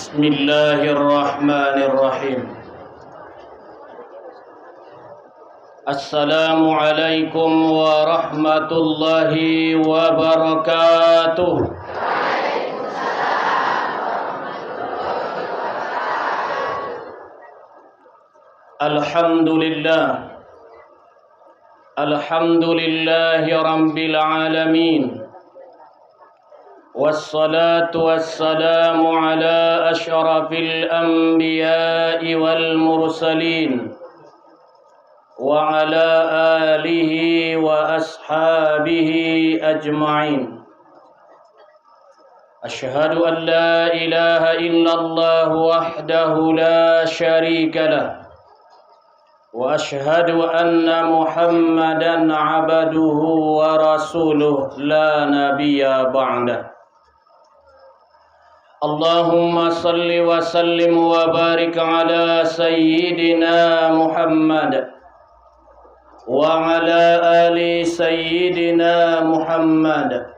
Bismillahirrahmanirrahim. Assalamualaikum warahmatullahi wabarakatuh. Alhamdulillah. Alhamdulillahi rabbil alamin. Wassalatu wassalamu ala asyrafil anbiya'i wal mursalin wa ala alihi wa ashabihi ajma'in. Asyhadu an la ilaha illallah wahdahu la syarika lah wa asyhadu anna Muhammadan abduhu wa rasuluh la nabiyya ba'dah. Allahumma salli wa sallim wa barik ala sayyidina Muhammad wa ala ali sayyidina Muhammad.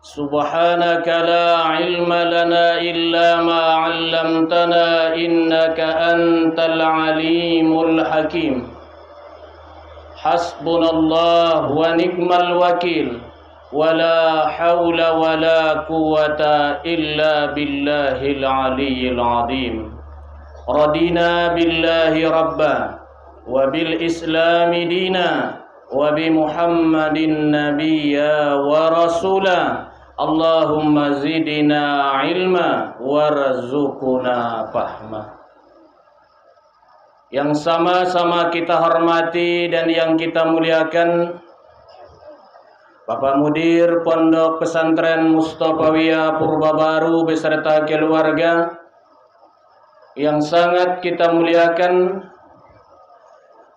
Subhanaka la ilma lana illa ma 'allamtana innaka antal alimul hakim. Hasbunallah wa ni'mal wakil. Wala hawla wala quwata illa billahil aliyyil azim. Radina billahi rabba wa bil islami dina wa bi Muhammadin nabiyya wa rasula. Allahumma zidna ilma warzuqna fahma. Yang sama-sama kita hormati dan yang kita muliakan Bapak Mudir Pondok Pesantren Mustafawiyah Purbabaru beserta keluarga, yang sangat kita muliakan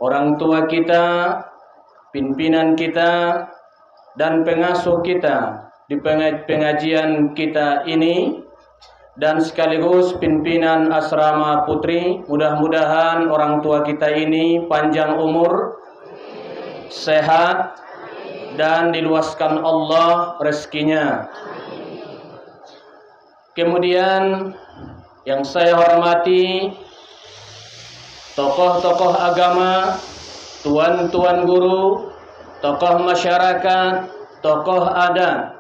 orang tua kita, pimpinan kita, dan pengasuh kita di pengajian kita ini, dan sekaligus pimpinan asrama putri. Mudah-mudahan orang tua kita ini panjang umur, sehat, dan diluaskan Allah rezekinya. Kemudian yang saya hormati tokoh-tokoh agama, tuan-tuan guru, tokoh masyarakat, tokoh adat,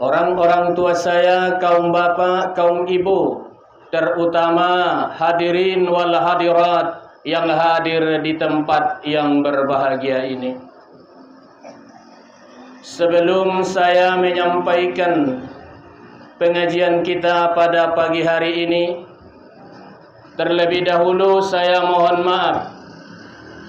orang-orang tua saya, kaum bapak, kaum ibu, terutama hadirin wal hadirat yang hadir di tempat yang berbahagia ini. Sebelum saya menyampaikan pengajian kita pada pagi hari ini, terlebih dahulu saya mohon maaf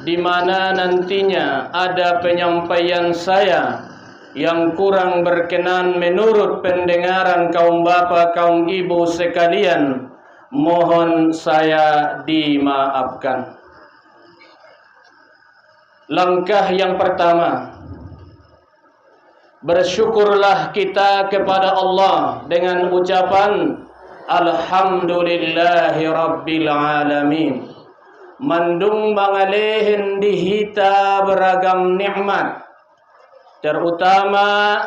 di mana nantinya ada penyampaian saya yang kurang berkenan menurut pendengaran kaum bapak, kaum ibu sekalian. Mohon saya dimaafkan. Langkah yang pertama, bersyukurlah kita kepada Allah dengan ucapan Alhamdulillahi Rabbil Alamin. Mandung bangalehen dihita beragam nikmat, terutama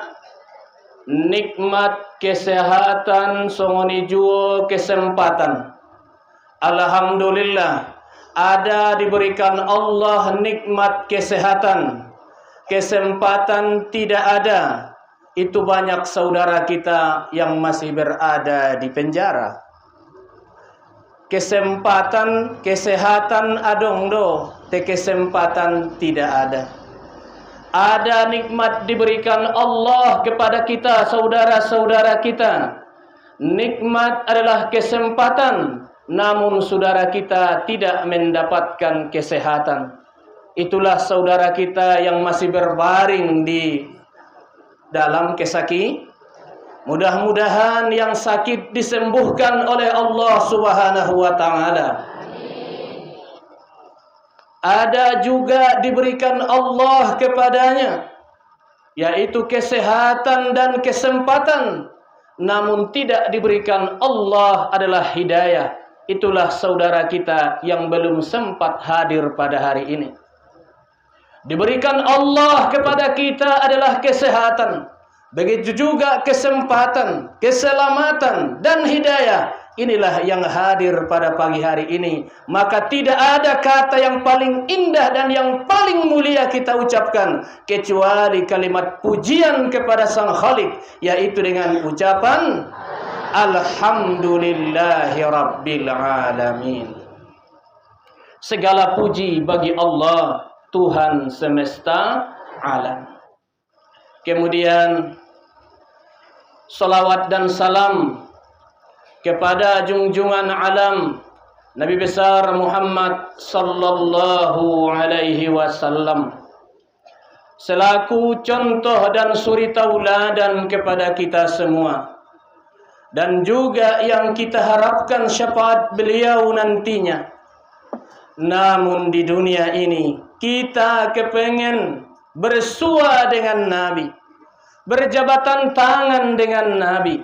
nikmat kesehatan, songoni juo kesempatan. Alhamdulillah, ada diberikan Allah nikmat kesehatan. Kesempatan tidak ada. Itu banyak saudara kita yang masih berada di penjara. Kesempatan, kesehatan adong do, te kesempatan tidak ada. Ada nikmat diberikan Allah kepada kita, saudara-saudara kita. Nikmat adalah kesempatan, namun saudara kita tidak mendapatkan kesehatan. Itulah saudara kita yang masih berbaring di dalam kesakitan. Mudah-mudahan yang sakit disembuhkan oleh Allah Subhanahu wa taala. Ada juga diberikan Allah kepadanya, yaitu kesehatan dan kesempatan, namun tidak diberikan Allah adalah hidayah. Itulah saudara kita yang belum sempat hadir pada hari ini. Diberikan Allah kepada kita adalah kesehatan, Begitu juga kesempatan, keselamatan dan hidayah. Inilah yang hadir pada pagi hari ini. Maka tidak ada kata yang paling indah dan yang paling mulia kita ucapkan kecuali kalimat pujian kepada Sang Khalik, yaitu dengan ucapan Alhamdulillahi Rabbil Alamin. Segala puji bagi Allah, Tuhan semesta alam. Kemudian salawat dan salam kepada junjungan alam Nabi besar Muhammad sallallahu alaihi wasallam, selaku contoh dan suri tauladan kepada kita semua, dan juga yang kita harapkan syafaat beliau nantinya. Namun di dunia ini kita kepengen bersua dengan Nabi, berjabatan tangan dengan Nabi,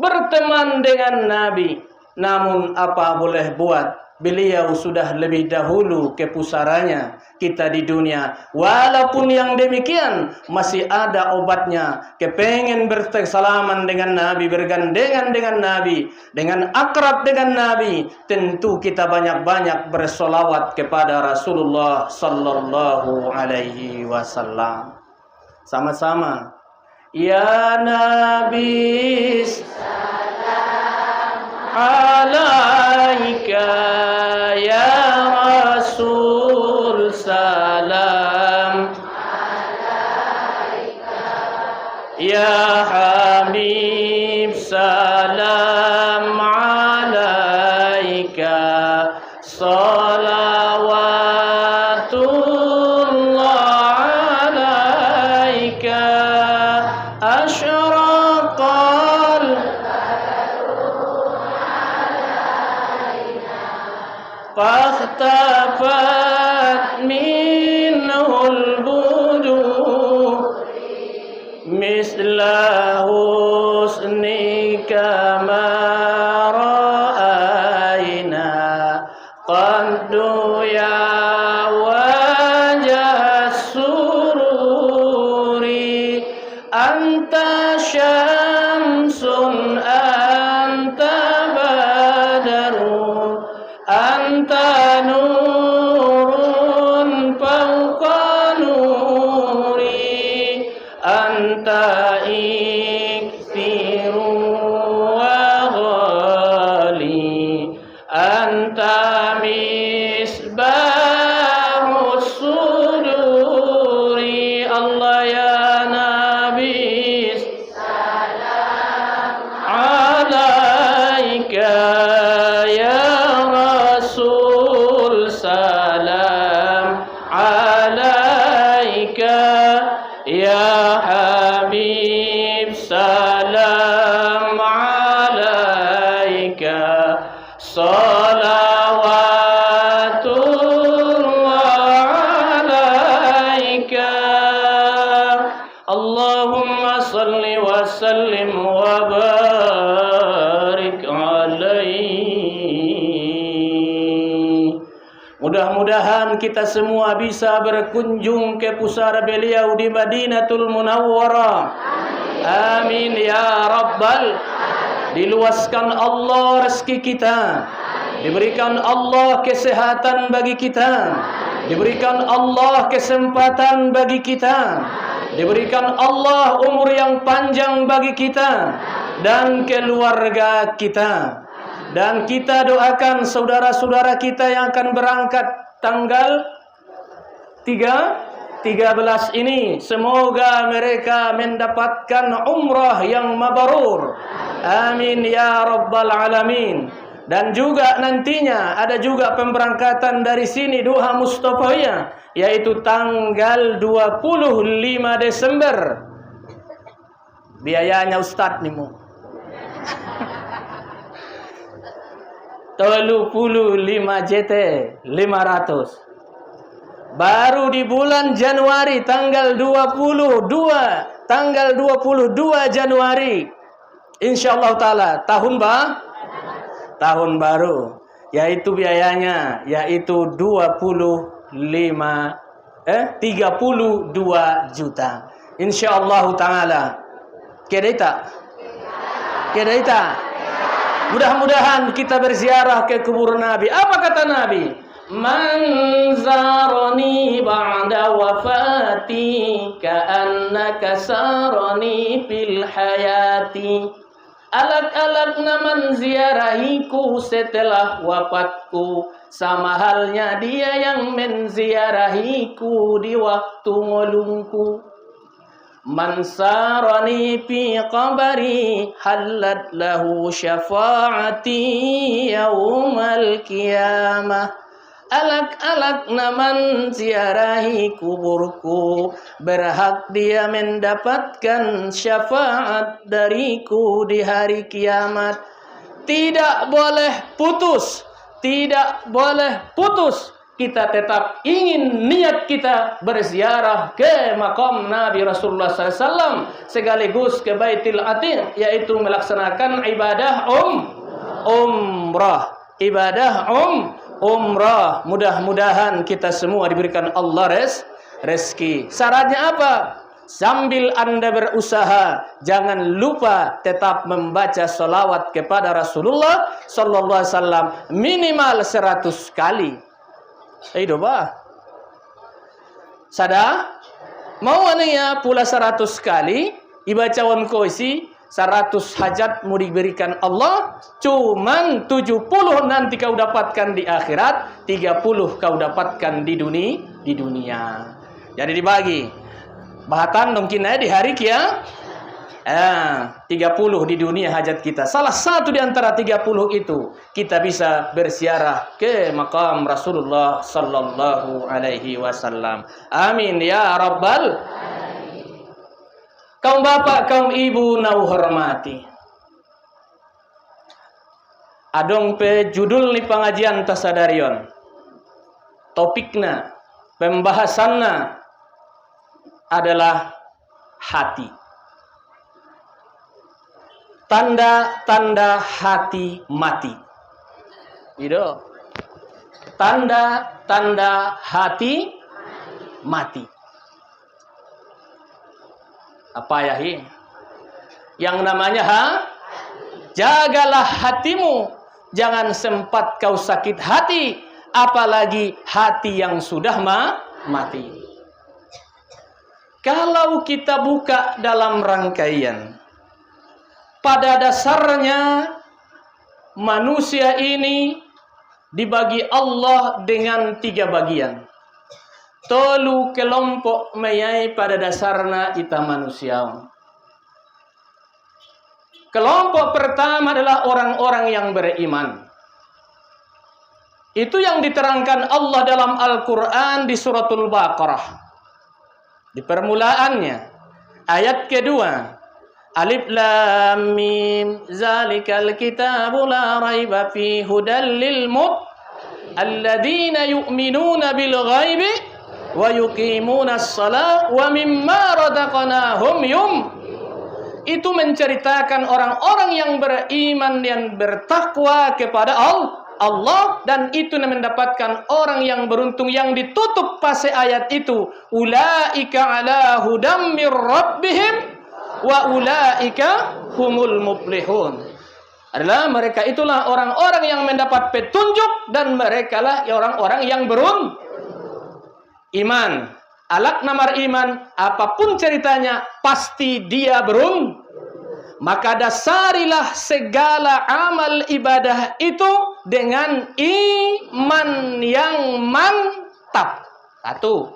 berteman dengan Nabi. Namun apa boleh buat, beliau sudah lebih dahulu ke pusaranya kita di dunia. Walaupun yang demikian masih ada obatnya. Kepengen bersalaman dengan Nabi, bergandengan dengan Nabi, dengan akrab dengan Nabi, tentu kita banyak-banyak bersolawat kepada Rasulullah sallallahu alaihi wasallam. Sama-sama. Ya Nabi salam alaika, ya Rasul salam alaika, ya Habib salam alaika, salawatullah alaika. Asyraqal fahtafat minhul budur misla husnika ma ra'ayna qaddu ya wajah sururi anta syamsun anta badarun anta nurun fawqa nuri anta ikthiru wa ghali anta misbahu suduri. Allah ya Nabi salam alaika, ya Rasul salam alaika, ya Habib salam alaika, salawatullah alaika. Allahumma salli wa sallim wa barik alaihi. Mudah-mudahan kita semua bisa berkunjung ke pusara beliau di Madinatul Munawwarah. Amin ya Rabbal. Diluaskan Allah rezeki kita, diberikan Allah kesehatan bagi kita, diberikan Allah kesempatan bagi kita, diberikan Allah umur yang panjang bagi kita dan keluarga kita. Dan kita doakan saudara-saudara kita yang akan berangkat tanggal 13 ini, semoga mereka mendapatkan umrah yang mabrur. Amin ya Rabbal Alamin. Dan juga nantinya ada juga pemberangkatan dari sini Duha Mustafawiyah, yaitu tanggal 25 Desember. Biayanya Ustadz nih mu 35 JT 500. Baru di bulan Januari tanggal 22 Januari insyaallah taala tahun baru, yaitu biayanya yaitu 32 juta insyaallah taala. Kedaita. Kedaita. Mudah-mudahan kita berziarah ke kubur Nabi. Apa kata Nabi? Man zarani ba'da wafati ka'annaka sarani fil hayati. Alak-alak naman ziarahiku setelah wafatku, sama halnya dia yang menziarahiku di waktu ngolungku. Man sarani fi qabri halat lahu syafaati yaumal qiyamah. Alak-alak naman ziarahi kuburku, berhak dia mendapatkan syafaat dariku di hari kiamat. Tidak boleh putus, tidak boleh putus. Kita tetap ingin niat kita berziarah ke makam Nabi Rasulullah SAW sekaligus ke Baitul Atiq, yaitu melaksanakan ibadah umrah. Ibadah umrah. Mudah-mudahan kita semua diberikan Allah rezeki. Syaratnya apa? Sambil Anda berusaha, jangan lupa tetap membaca salawat kepada Rasulullah sallallahu alaihi wasallam minimal 100 kali. Itu bah. Sada mau ananya pula 100 kali ibacawan koisi 100 hajat mau diberikan Allah, cuman 70 nanti kau dapatkan di akhirat, 30 kau dapatkan di dunia. Jadi dibagi. Bahkan mungkin di hari kiamat 30 di dunia hajat kita. Salah satu di antara 30 itu kita bisa berziarah ke makam Rasulullah sallallahu alaihi wasallam. Amin ya rabbal alamin. Kaum bapak, kaum ibu nau hormati. Adong pe judul ni pengajian tasadarion. Topikna, pembahasanna adalah hati. Tanda-tanda hati mati. Itu. Tanda-tanda hati mati. Apa ya hi? Yang namanya jagalah hatimu. Jangan sempat kau sakit hati, apalagi hati yang sudah mati. Kalau kita buka dalam rangkaian, pada dasarnya manusia ini dibagi Allah dengan 3 bagian. Tolu kelompok mayai pada dasarnya ita manusia. Kelompok pertama adalah orang-orang yang beriman. Itu yang diterangkan Allah dalam Al-Quran di suratul Baqarah. Di permulaannya, ayat kedua. Alif lam mim zalikal kitabu la raiba fi hudal lil alladzina yu'minuna bil ghaibi wa yuqimuna as-salah wa mimma razaqnahum itu menceritakan orang-orang yang beriman yang bertakwa kepada Allah, dan itu mendapatkan orang yang beruntung. Yang ditutup pasai ayat itu, ulaika ala hudam mir rabbihim wa ulaika humul muflihun. Adalah mereka itulah orang-orang yang mendapat petunjuk, dan mereka lah orang-orang yang iman. Alak namar iman, apapun ceritanya pasti dia Maka dasarilah segala amal ibadah itu dengan iman yang mantap. Satu.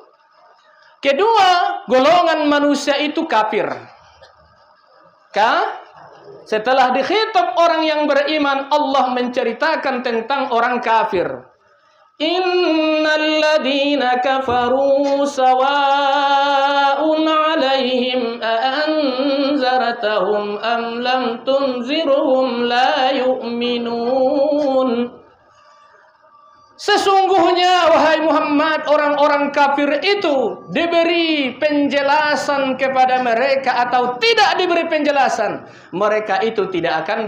Kedua, golongan manusia itu kafir. Setelah dikhitab orang yang beriman, Allah menceritakan tentang orang kafir. Innal ladina kafaru sawa'un 'alaihim a anzartahum am lam tunzirhum la yu'minun. Sesungguhnya wahai Muhammad, orang-orang kafir itu diberi penjelasan kepada mereka atau tidak diberi penjelasan, mereka itu tidak akan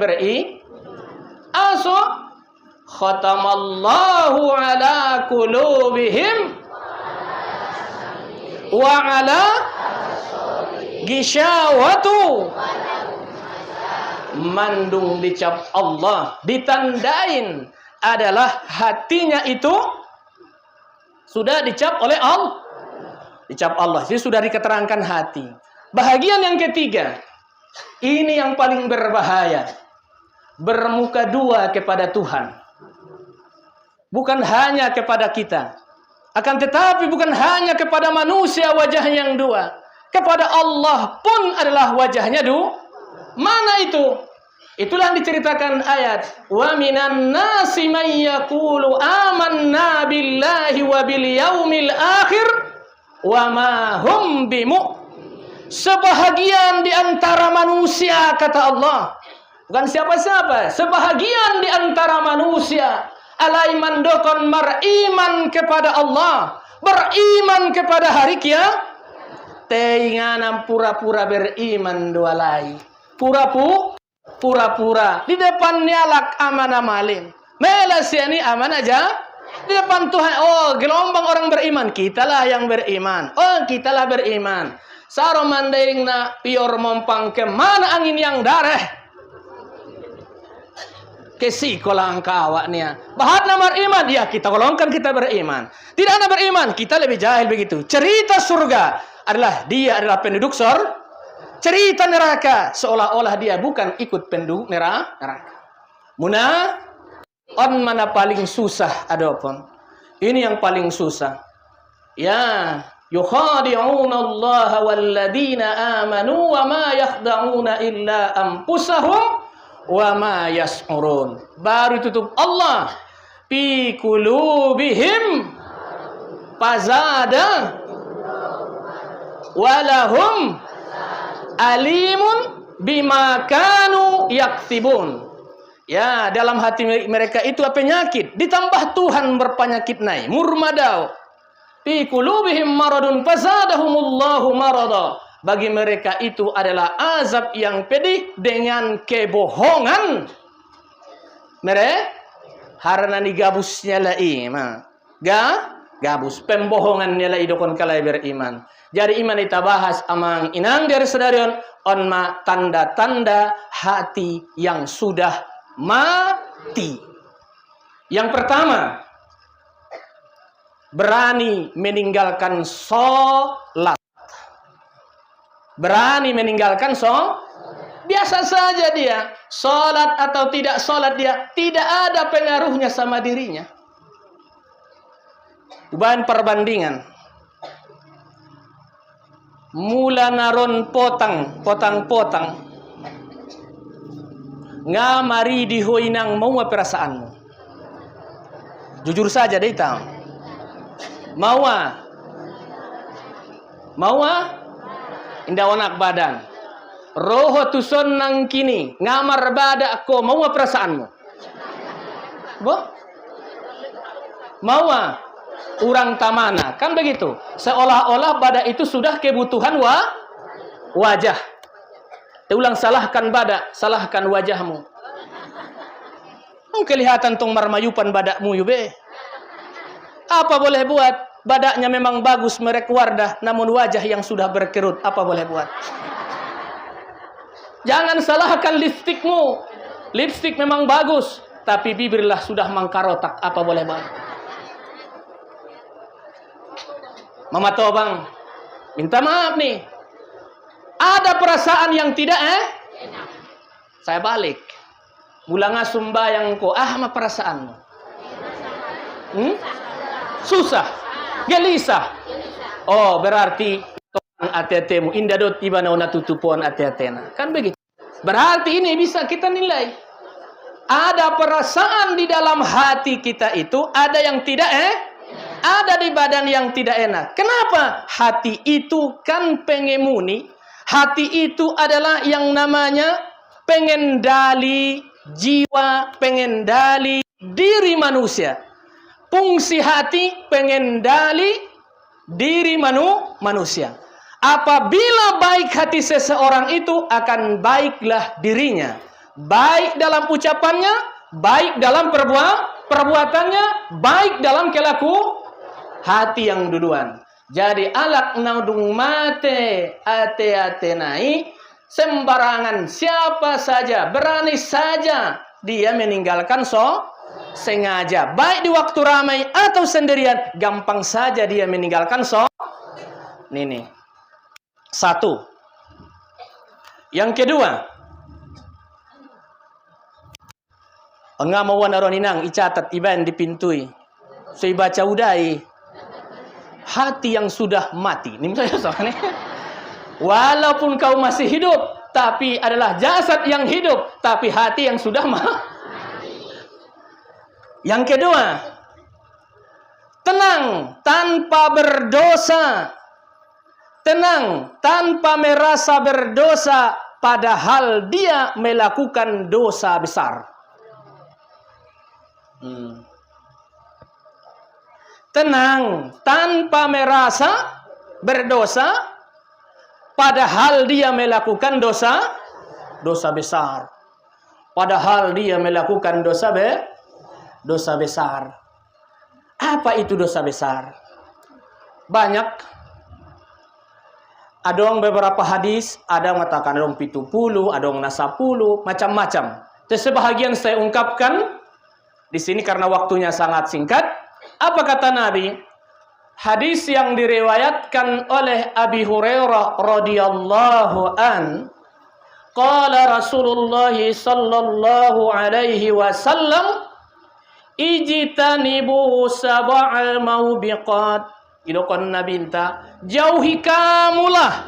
khatamallahu ala qulubihim wa ala gishawatu mandung dicap Allah, ditandain adalah hatinya itu sudah dicap oleh Allah. Dicap Allah. Jadi sudah diketerangkan hati. Bahagian yang ketiga, ini yang paling berbahaya. Bermuka dua kepada Tuhan. Bukan hanya kepada kita. Akan tetapi bukan hanya kepada manusia wajah yang dua. Kepada Allah pun adalah wajahnya dua. Mana itu? Itulah yang diceritakan ayat. Wa minan nasi may yaqulu amanna billahi wa bil yaumil akhir wa ma hum bimu. Sebahagian di antara manusia, kata Allah, bukan siapa-siapa, sebahagian di antara manusia alai mandokon beriman kepada Allah, beriman kepada hari kiamat, teinganam pura-pura beriman dua lai, pura-pura di depan nyalak amanah malim, melasiani aman aja di depan Tuhan. Oh, gelombang orang beriman, kitalah yang beriman. Oh, kitalah beriman. Saro mandeng na pior mompang kemana angin yang dareh. Kesi kolang kawaknya. Bahat namar iman, ya kita golongkan kita beriman. Tidak ada beriman, kita lebih jahil begitu. Cerita surga adalah dia adalah penduduk cerita neraka seolah-olah dia bukan ikut penduduk neraka. Muna on mana paling susah adapun. Ini yang paling susah. Ya, yukhadi'una Allah walladzina amanu wa ma yakhda'una illa anfusahum wa ma yas'urun. Baru tutup Allah fi qulubihim fazada walahum alimun bima kanu yaktibun. Ya, dalam hati mereka itu apa penyakit, ditambah Tuhan berpenyakit naik murmadau. Fi qulubihim maradun fazadahumullahu marada. Bagi mereka itu adalah azab yang pedih dengan kebohongan. Mereka harana gabusnya lai gabus pembohongannya lai dokon kalai beriman. Jadi iman kita bahas amang inang dari sedarion onma tanda-tanda hati yang sudah mati. Yang pertama, berani meninggalkan sholat. Berani meninggalkan sholat. Biasa saja dia, sholat atau tidak sholat dia, tidak ada pengaruhnya sama dirinya. Bahan perbandingan. Mula naron potang. Ngamari di hoinang mau perasaanmu. Jujur saja deh tahu. Mawa indah onak badan. Roho tuson nang kini ngamar bada ko mau perasaanmu. Bo? Mawa urang tamana kan begitu. Seolah-olah bada itu sudah kebutuhan wajah. Ulang salahkan bada, salahkan wajahmu. Kelihatan tong marmayupan badakmu yube. Apa boleh buat? Badaknya memang bagus merek wardah, namun wajah yang sudah berkerut, apa boleh buat? Jangan salahkan lipstikmu. Lipstik memang bagus, tapi bibirlah sudah mangkarotak, apa boleh buat? Mama Tobang, minta maaf nih. Ada perasaan yang tidak saya balik. Mulanga sumbayang ko, ma perasaanmu. Susah, gelisah. Oh, berarti ati-atimu indadot iba na tutupuan ati-atena. Kan begitu. Berarti ini bisa kita nilai. Ada perasaan di dalam hati kita itu, ada yang tidak ada di badan yang tidak enak. Kenapa? Hati itu kan pengemuni. Hati itu adalah yang namanya pengendali jiwa, pengendali diri manusia. Fungsi hati pengendali diri manusia. Apabila baik hati seseorang itu, akan baiklah dirinya. Baik dalam ucapannya, baik dalam perbuatannya, baik dalam hati yang duluan. Jadi alak naudung mate ate nai sembarangan, siapa saja, berani saja dia meninggalkan sengaja. Baik di waktu ramai atau sendirian, gampang saja dia meninggalkan ini. Satu. Yang kedua, pengamauan aroninang icatat iban dipintui. Saya baca udai. Hati yang sudah mati. Ini saya soalnya. Walaupun kau masih hidup, tapi adalah jasad yang hidup, tapi hati yang sudah mati. Yang kedua, tenang tanpa berdosa. Tenang tanpa merasa berdosa, padahal dia melakukan dosa besar. Tenang tanpa merasa berdosa, padahal dia melakukan dosa besar. Padahal dia melakukan dosa besar. Apa itu dosa besar? Banyak. Ada beberapa hadis, ada yang mengatakan ada 70, ada yang 10, macam-macam. Sebahagian saya ungkapkan di sini karena waktunya sangat singkat. Apa kata Nabi? Hadis yang diriwayatkan oleh Abi Hurairah radhiyallahu an, qala Rasulullah sallallahu alaihi wasallam, ijtanibu sab'al maubiqat. Idokon Nabi minta, jauhi kamulah,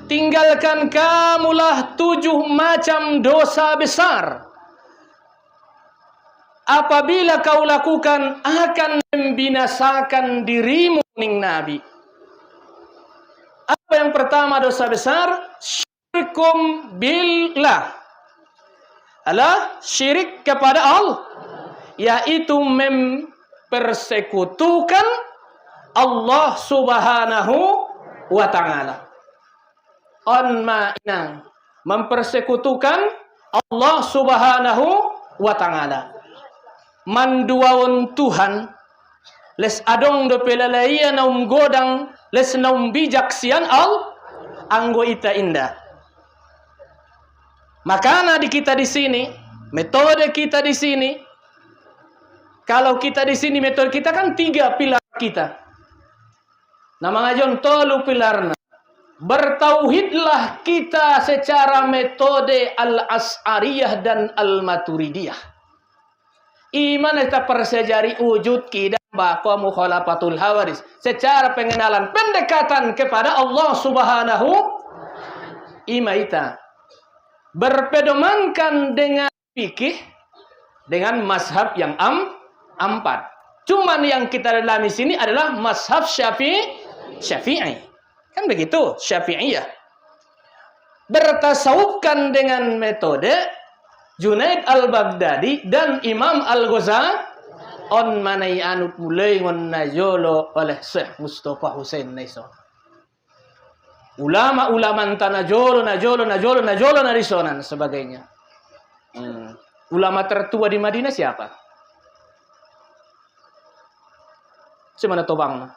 tinggalkan kamulah 7 macam dosa besar. Apabila kau lakukan, akan membinasakan dirimu, ning Nabi. Apa yang pertama dosa besar? Syirkum billah. Adalah syirik kepada Allah, yaitu mempersekutukan Allah subhanahu wa ta'ala. On ma'inang, mempersekutukan Allah subhanahu wa ta'ala. Manduaon Tuhan les adong do pelalaiya naum godang les naum bijaksian anggo ita indah. Makanya di kita di sini, metode kita di sini, kalau kita di sini metode kita kan 3 pilar kita. Nama ngajon tolu pilarna. Bertauhidlah kita secara metode al-As'ariyah dan al-Maturidiyah. Iman kita persejari wujud kidam bakwa mukhalafatul hawadis. Secara pengenalan pendekatan kepada Allah subhanahu imaita. Berpedomankan dengan fikih, dengan mazhab yang 4. Cuman yang kita dalami sini adalah mazhab Syafi'i. Kan begitu, Syafi'iyah. Bertasawufkan dengan metode Junaid al-Baghdadi dan Imam al-Ghazali on manai anut mulai ngon najolo oleh Syekh Mustafa Hussein Naiso. Ulama-ulama tanajolo narisonan sebagainya. Ulama tertua di Madinah siapa? Semana tobang?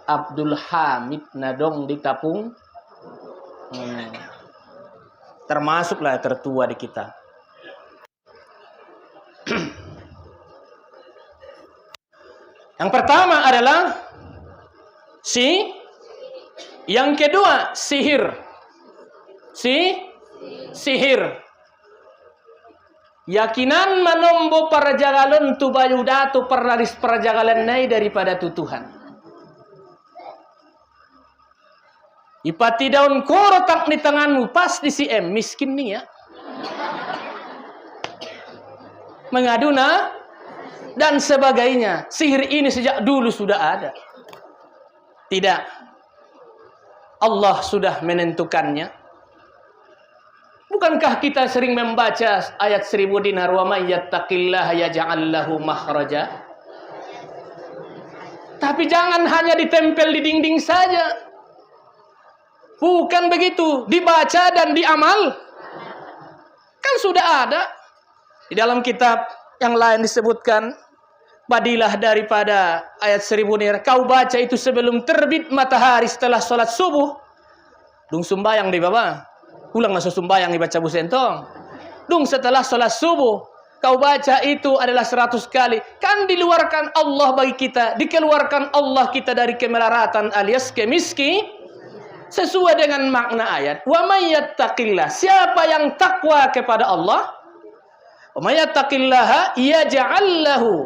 Abdul Hamid Nadong di Tapung. Termasuklah tertua di kita. Yang pertama adalah yang kedua sihir. Sihir. Yakinan manombo para jagalon tu bayudatu perlaris para jagalan nai daripada tutuhan. Ipati daun korotak di tanganmu pas di CM miskin nih ya. Mengaduna dan sebagainya. Sihir ini sejak dulu sudah ada. Tidak. Allah sudah menentukannya. Bukankah kita sering membaca ayat 1000 dinar wa may yattaqillaha yaj'al lahu makhraja? Tapi jangan hanya ditempel di dinding saja. Bukan begitu, dibaca dan diamal. Kan sudah ada. Di dalam kitab yang lain disebutkan, Fadilah daripada ayat 1000 nira. Kau baca itu sebelum terbit matahari setelah sholat subuh. Dung sumbayang di bawah. Pulang masuk sumbayang dibaca busentong. Dung setelah sholat subuh. Kau baca itu adalah 100 kali. Kan diluarkan Allah bagi kita. Dikeluarkan Allah kita dari kemelaratan alias kemiski. Sesuai dengan makna ayat. Wa may yattaqillah. Siapa yang takwa kepada Allah. Wa may yattaqillaha yaj'al lahu.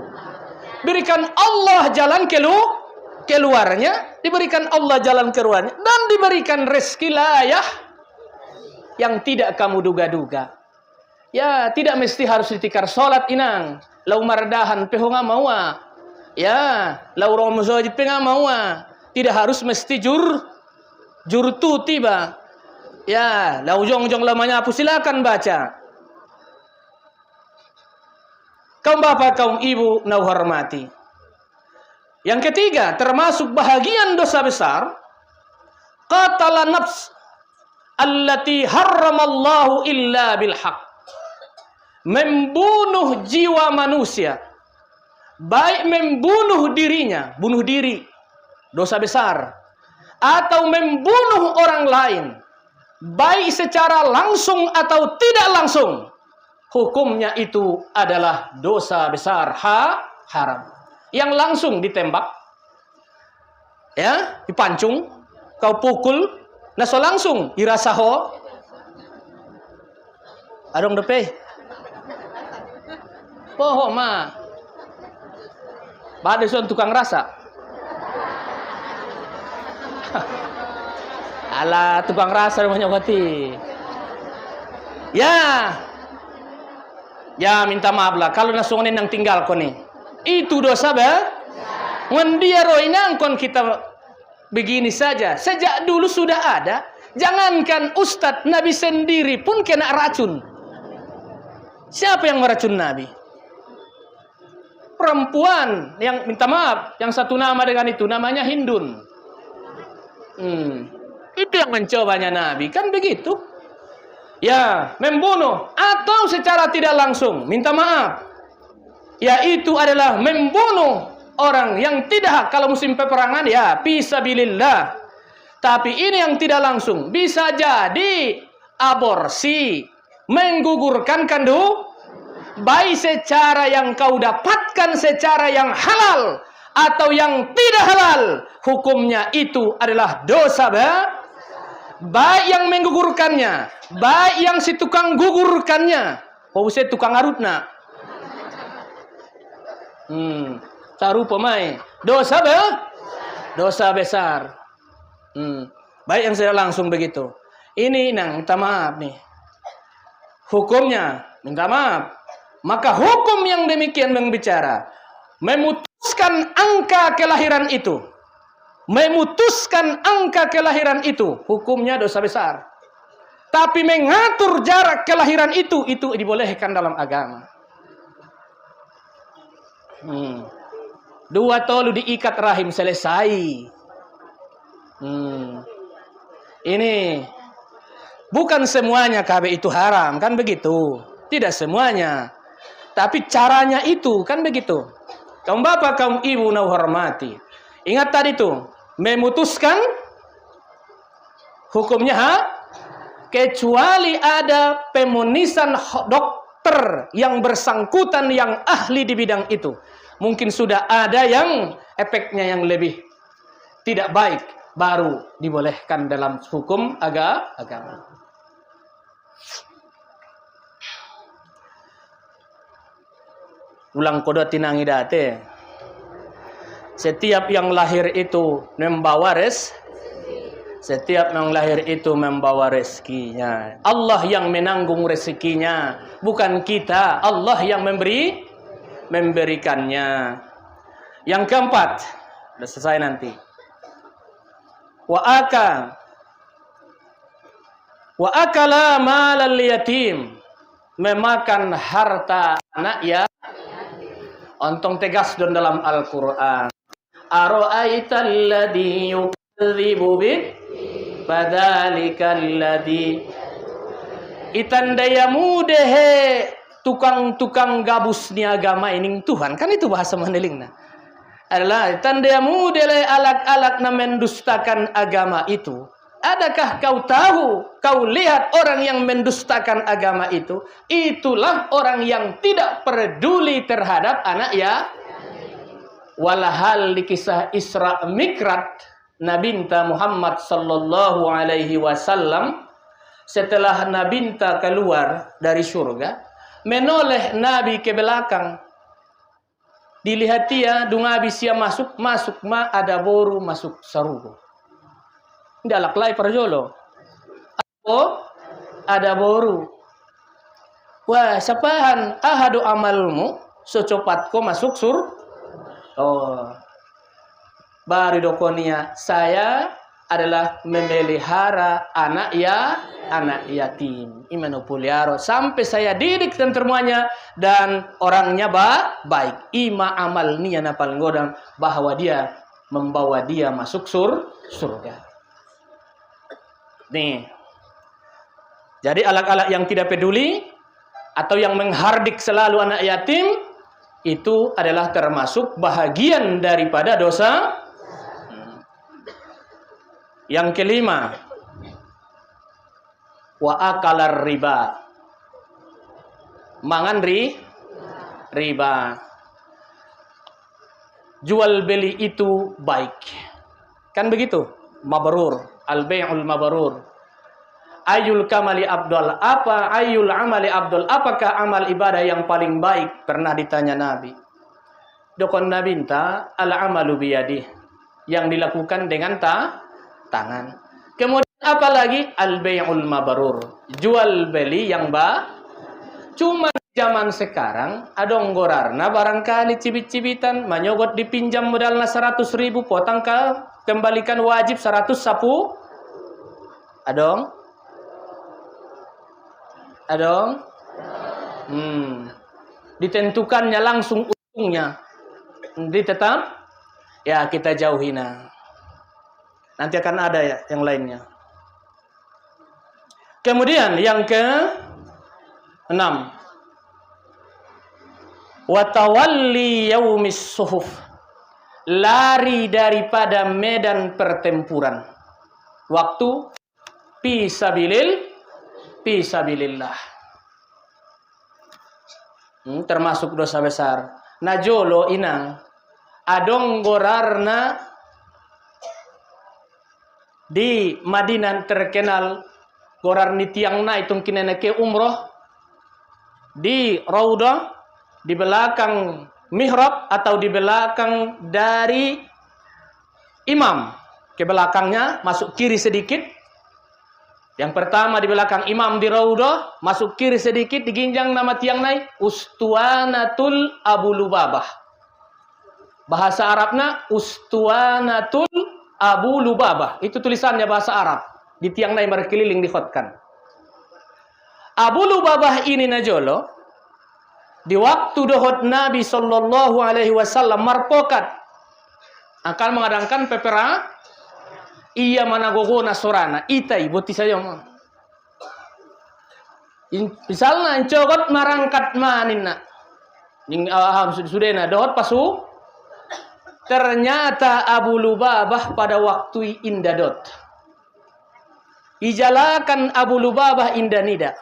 Berikan Allah jalan keluarnya, diberikan Allah jalan keluarnya, dan diberikan rezeki layak yang tidak kamu duga-duga. Ya, tidak mesti harus ditikar solat inang. Lau mardahan pehonga maua. Ya, lau romzojit penga maua. Tidak harus mesti jurtu tiba. Ya, lau jong lamanya apa silakan baca. Kaum bapak, kaum ibu, na hormati. Yang ketiga, termasuk bahagian dosa besar, qatala nafs allati harramallahu illa bilhaq. Membunuh jiwa manusia, baik membunuh dirinya, bunuh diri, dosa besar, atau membunuh orang lain, baik secara langsung atau tidak langsung. Hukumnya itu adalah dosa besar, haram. Yang langsung ditembak, ya, dipancung, kau pukul, naso langsung irasaho. Adong depe. Poho ma. Badeson tukang rasa. Alah, tukang rasa rumahnya hati. Ya, minta maaf lah. Kalau nasungin yang tinggal ko nih. Itu dosa ba? Ngendia roinang kon kita begini saja. Sejak dulu sudah ada. Jangankan Ustadz, Nabi sendiri pun kena racun. Siapa yang meracun Nabi? Perempuan yang minta maaf. Yang satu nama dengan itu. Namanya Hindun. Itu yang mencobanya Nabi. Kan begitu. Ya, membunuh atau secara tidak langsung minta maaf. Yaitu adalah membunuh orang yang tidak hak. Kalau musim peperangan ya fisabilillah. Tapi ini yang tidak langsung, bisa jadi aborsi, menggugurkan kandung, baik secara yang kau dapatkan secara yang halal atau yang tidak halal, hukumnya itu adalah dosa baik yang menggugurkannya, baik yang si tukang gugurkannya. Oh, si tukang arutna. Sarupa mai. Dosa besar. Baik yang tidak langsung begitu. Ini nang minta maaf nih. Hukumnya minta maaf. Maka hukum yang demikian membicara memutuskan angka kelahiran itu. Memutuskan angka kelahiran itu hukumnya dosa besar. Tapi mengatur jarak kelahiran itu dibolehkan dalam agama. Dua tolu diikat rahim selesai. Ini bukan semuanya KB itu haram, kan begitu? Tidak semuanya. Tapi caranya itu kan begitu. Kaum bapak, kaum ibu na hormati. Ingat tadi tuh, memutuskan hukumnya kecuali ada pemonisan dokter yang bersangkutan yang ahli di bidang itu. Mungkin sudah ada yang efeknya yang lebih tidak baik, baru dibolehkan dalam hukum agama. Ulang kodot tinangi date. Setiap yang lahir itu membawa setiap yang lahir itu membawa rezekinya. Allah yang menanggung rezekinya, bukan kita. Allah yang memberikannya. Yang keempat, sudah selesai nanti. Wa akala malal yatim, memakan harta anak ya. Ontong tegas dalam Al-Qur'an. Ara'aital ladzi yukadzibu bid fadzalikal ladzi itandayamudehe tukang-tukang gabus ni agama ini Tuhan. Kan itu bahasa mandelingna. Adalah tandamu dele alak-alak na mendustakan agama itu. Adakah kau tahu, kau lihat orang yang mendustakan agama itu? Itulah orang yang tidak peduli terhadap anak ya. Walahal di kisah Isra Mikraj Nabi Muhammad sallallahu alaihi wasallam, setelah Nabi keluar dari surga, menoleh Nabi ke belakang. Dilihat dia, dungabi sia masuk ma ada boru masuk sarugo. Dalak lai parjolo. Oh, ada boru. Wah, sapahan ahadu amalmu secepat ko masuk sur. Oh. Baru dokonia, saya adalah memelihara anak yatim. Imanu puliaro sampai saya didik tentermuanya dan orangnya baik. Ima amal niya na paling godang bahwa dia membawa dia masuk surga. Nih. Jadi alak-alak yang tidak peduli atau yang menghardik selalu anak yatim itu adalah termasuk bahagian daripada dosa. Yang kelima, wa akalar riba. Mangan riba. Jual beli itu baik. Kan begitu? Mabrur. Al-bai'ul mabrur. Ayul kamali abdul. Ayul amali abdul. Apakah amal ibadah yang paling baik? Pernah ditanya Nabi. Dokon Nabi minta al-amalu biyadih. Yang dilakukan dengan tangan. Kemudian apa lagi? Al-bai'ul mabrur. Jual beli yang cuma zaman sekarang adong gorarna barangkali cibit-cibitan manyogot dipinjam modalna 100.000 potong kembalikan wajib 100 sapu. Adong? Ditentukannya langsung ujungnya. Ditetap ya kita jauhina. Nanti akan ada ya yang lainnya. Kemudian yang ke-6. Watawalli yaumis suhuf. Lari daripada medan pertempuran. Waktu fisabilillah. Termasuk dosa besar. Najolo inang adong gorarna di Madinah terkenal gorar ni tiang na itong kineneke umroh di Raudah di belakang mihrab atau di belakang dari imam ke belakangnya masuk kiri sedikit. Yang pertama di belakang imam di Raudah, masuk kiri sedikit diginjang nama tiang naik Ustuanatul Abu Lubabah. Bahasa Arabnya Ustuanatul Abu Lubabah. Itu tulisannya bahasa Arab. Di tiang naik berkeliling dikhotkan. Abu Lubabah ini najolo di waktu dohot Nabi sallallahu alaihi wasallam marpokat akan mengadakan pepera. Iya mana gogona sorana itai boti saja mo. Misalnya cogot marangkat maninna. Ning aham sudena dohot pasu. Ternyata Abu Lubabah pada waktu indadot. Ijalakan Abu Lubabah indanida.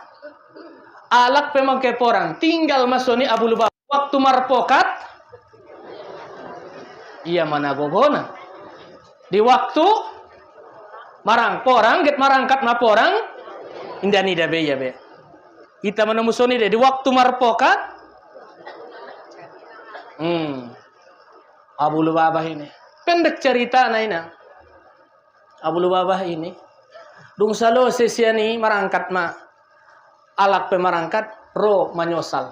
Alak pemangke porang tinggal masoni Abu Lubabah waktu marpokat. Iya mana gogona. Di waktu marang porang get marangkat na porang indani da be ya be kita menemusoni de di waktu marpokat Abu Lubabah ini pendek cerita na ina Abu Lubabah ini dung salo sesiani marangkat ma alak pe marangkat ro manyosal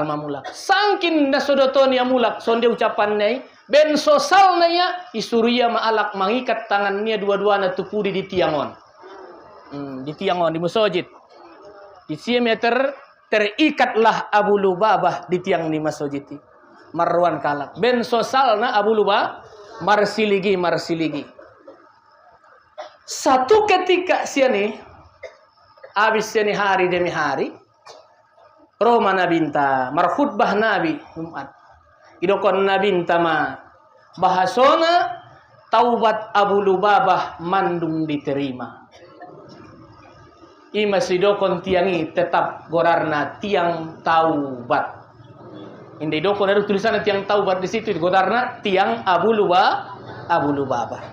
mamulak sangkin nasodoton ya mulak sonde ucapan nai ben sosal naya isuria maalak mengikat tangannya dua-duanya tupudi di tiangon. Di tiangon di masjid. Di meter terikatlah Abu Lubabah di tiang di masjid. Marwan kalak. Ben sosal na Abu Lubabah marsiligi. Satu ketika siani Habis ini hari demi hari. Roma nabinta, markhutbah nabi Jumat. Idokon nabinta ma bahasona taubat Abu Lubabah mandung diterima. Ima sidokon tiangi tetap gorarna tiang taubat. Inde dokon ada tulisan tiang taubat di situ gorarna tiang Abu Lubabah.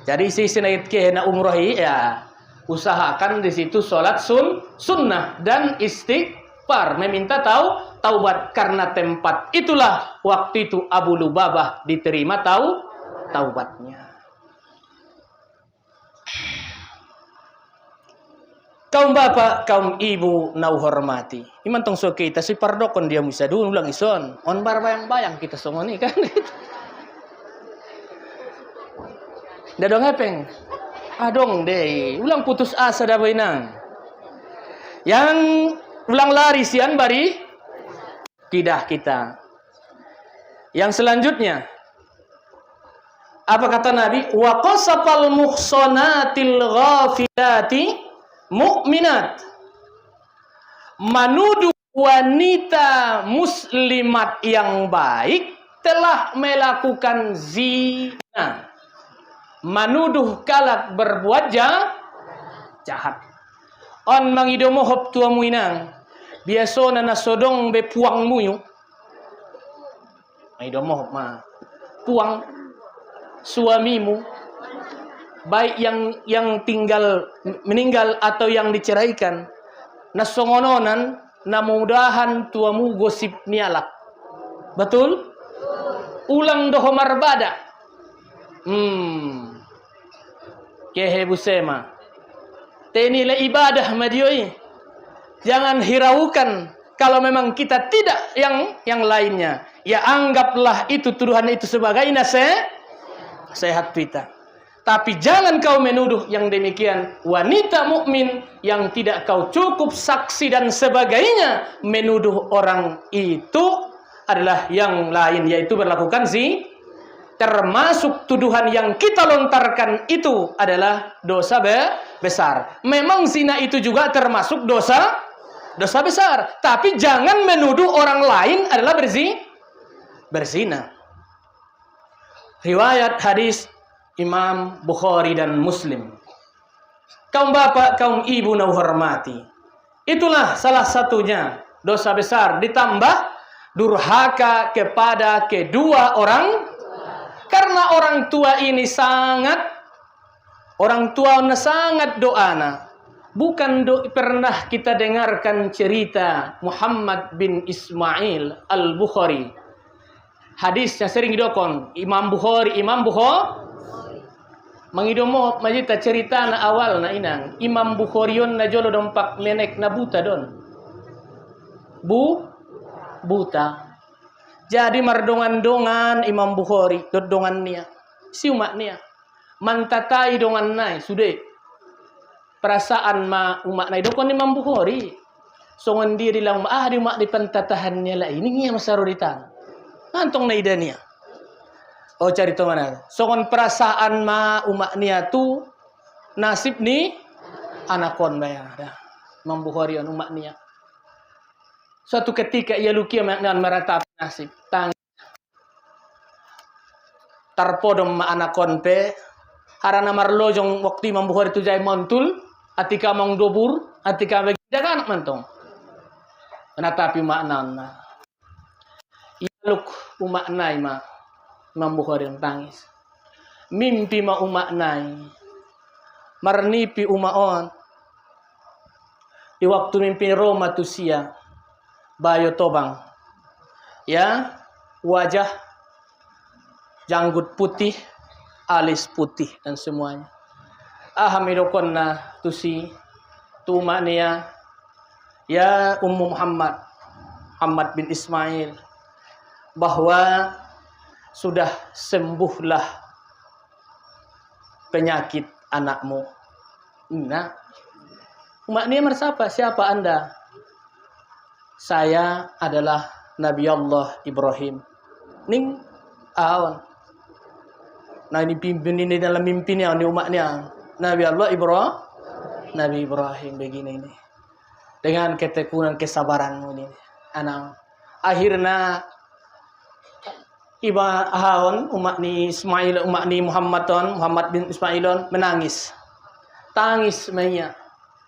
Jadi sisi naik ke na umrohi ya usahakan di situ sholat sunnah dan istighfar, meminta taubat karena tempat itulah waktu itu Abu Lubabah diterima taubatnya. Kaum bapak, kaum ibu nau hormati. Iman tong so kita si pardokon dia bisa dulu ulang ison. On bar bayang-bayang kita songoni kan. Dadong hepeng. Adong deh, ulang putus asa dah benang. Yang ulang lari sian bari kidah kita. Yang selanjutnya apa kata Nabi? Wa qasafal muhsanatil ghafilati mu'minat. Menuduh wanita muslimat yang baik telah melakukan zina. Menuduh kalak berbuat jahat. On mangidomo hop tua muinang. Biasa na sodong be puang muyu. Mangidomo hop ma. Puang suamimu. Baik yang meninggal atau yang diceraikan. Nasongononan namudahan tuamu gosip nialak. Betul? Ulang doho marbada. Kehe busema. Tenila ibadah madioi. Jangan hiraukan kalau memang kita tidak yang lainnya. Ya anggaplah itu tuduhan itu sebagai nasihat kita. Tapi jangan kau menuduh yang demikian wanita mukmin yang tidak kau cukup saksi dan sebagainya menuduh orang itu adalah yang lain yaitu melakukan zina. Termasuk tuduhan yang kita lontarkan itu adalah dosa besar. Memang zina itu juga termasuk dosa besar. Tapi jangan menuduh orang lain adalah berzina. Riwayat hadis Imam Bukhari dan Muslim. Kaum bapak, kaum ibu na hormati. Itulah salah satunya dosa besar ditambah durhaka kepada kedua orang. Karena orang tua ini sangat doana. Bukan pernah kita dengarkan cerita Muhammad bin Ismail Al-Bukhari. Hadisnya sering didokon Imam Bukhari mangidomo majita cerita na awal na inang Imam Bukharion na jolo dompak menek na buta don. Buta. Jadi mardongan-dongan Imam Bukhari dodongan niya. Si umat niya. Mantatai dongan nai sudah. Perasaan umat nai dokon Imam Bukhari. Songon dia dilang di umat di pantatahan niya lah. Ini niya masaruritan. Antong na ida niya. Oh cari to mana. Songon perasaan umat niya tu nasib ni anakon bayang. Imam Bukhari on umat niya. Suatu ketika ia lukia dengan meratapi nasib. Tarpodom anakon pe harana marlojong waktu Imam Bukhari tu jai montul atika mong dobur atika bagi jaga anak mentong. Menatapi makna ialuk umaknai Imam Bukhari yang tangis. Mimpi umaknai marnipi umaon di waktu mimpi Roma tu sia bayo tobang ya wajah janggut putih alis putih dan semuanya ahamidokon na tusi tumaknya ya Ummu Muhammad bin Ismail bahwa sudah sembuhlah penyakit anakmu. Nah, umatnya mersapa, siapa Anda? Saya adalah Nabi Allah Ibrahim. Ning awan. Nah ini pimpin ini dalam mimpinya di umatnya Nabi Allah Ibrahim. Nabi Ibrahim begini ini. Dengan ketekunan kesabaranmu ini. Anak. Akhirnya Iba Haon umat ni Ismail umat ni Muhammad bin Ismailon menangis. Tangis maya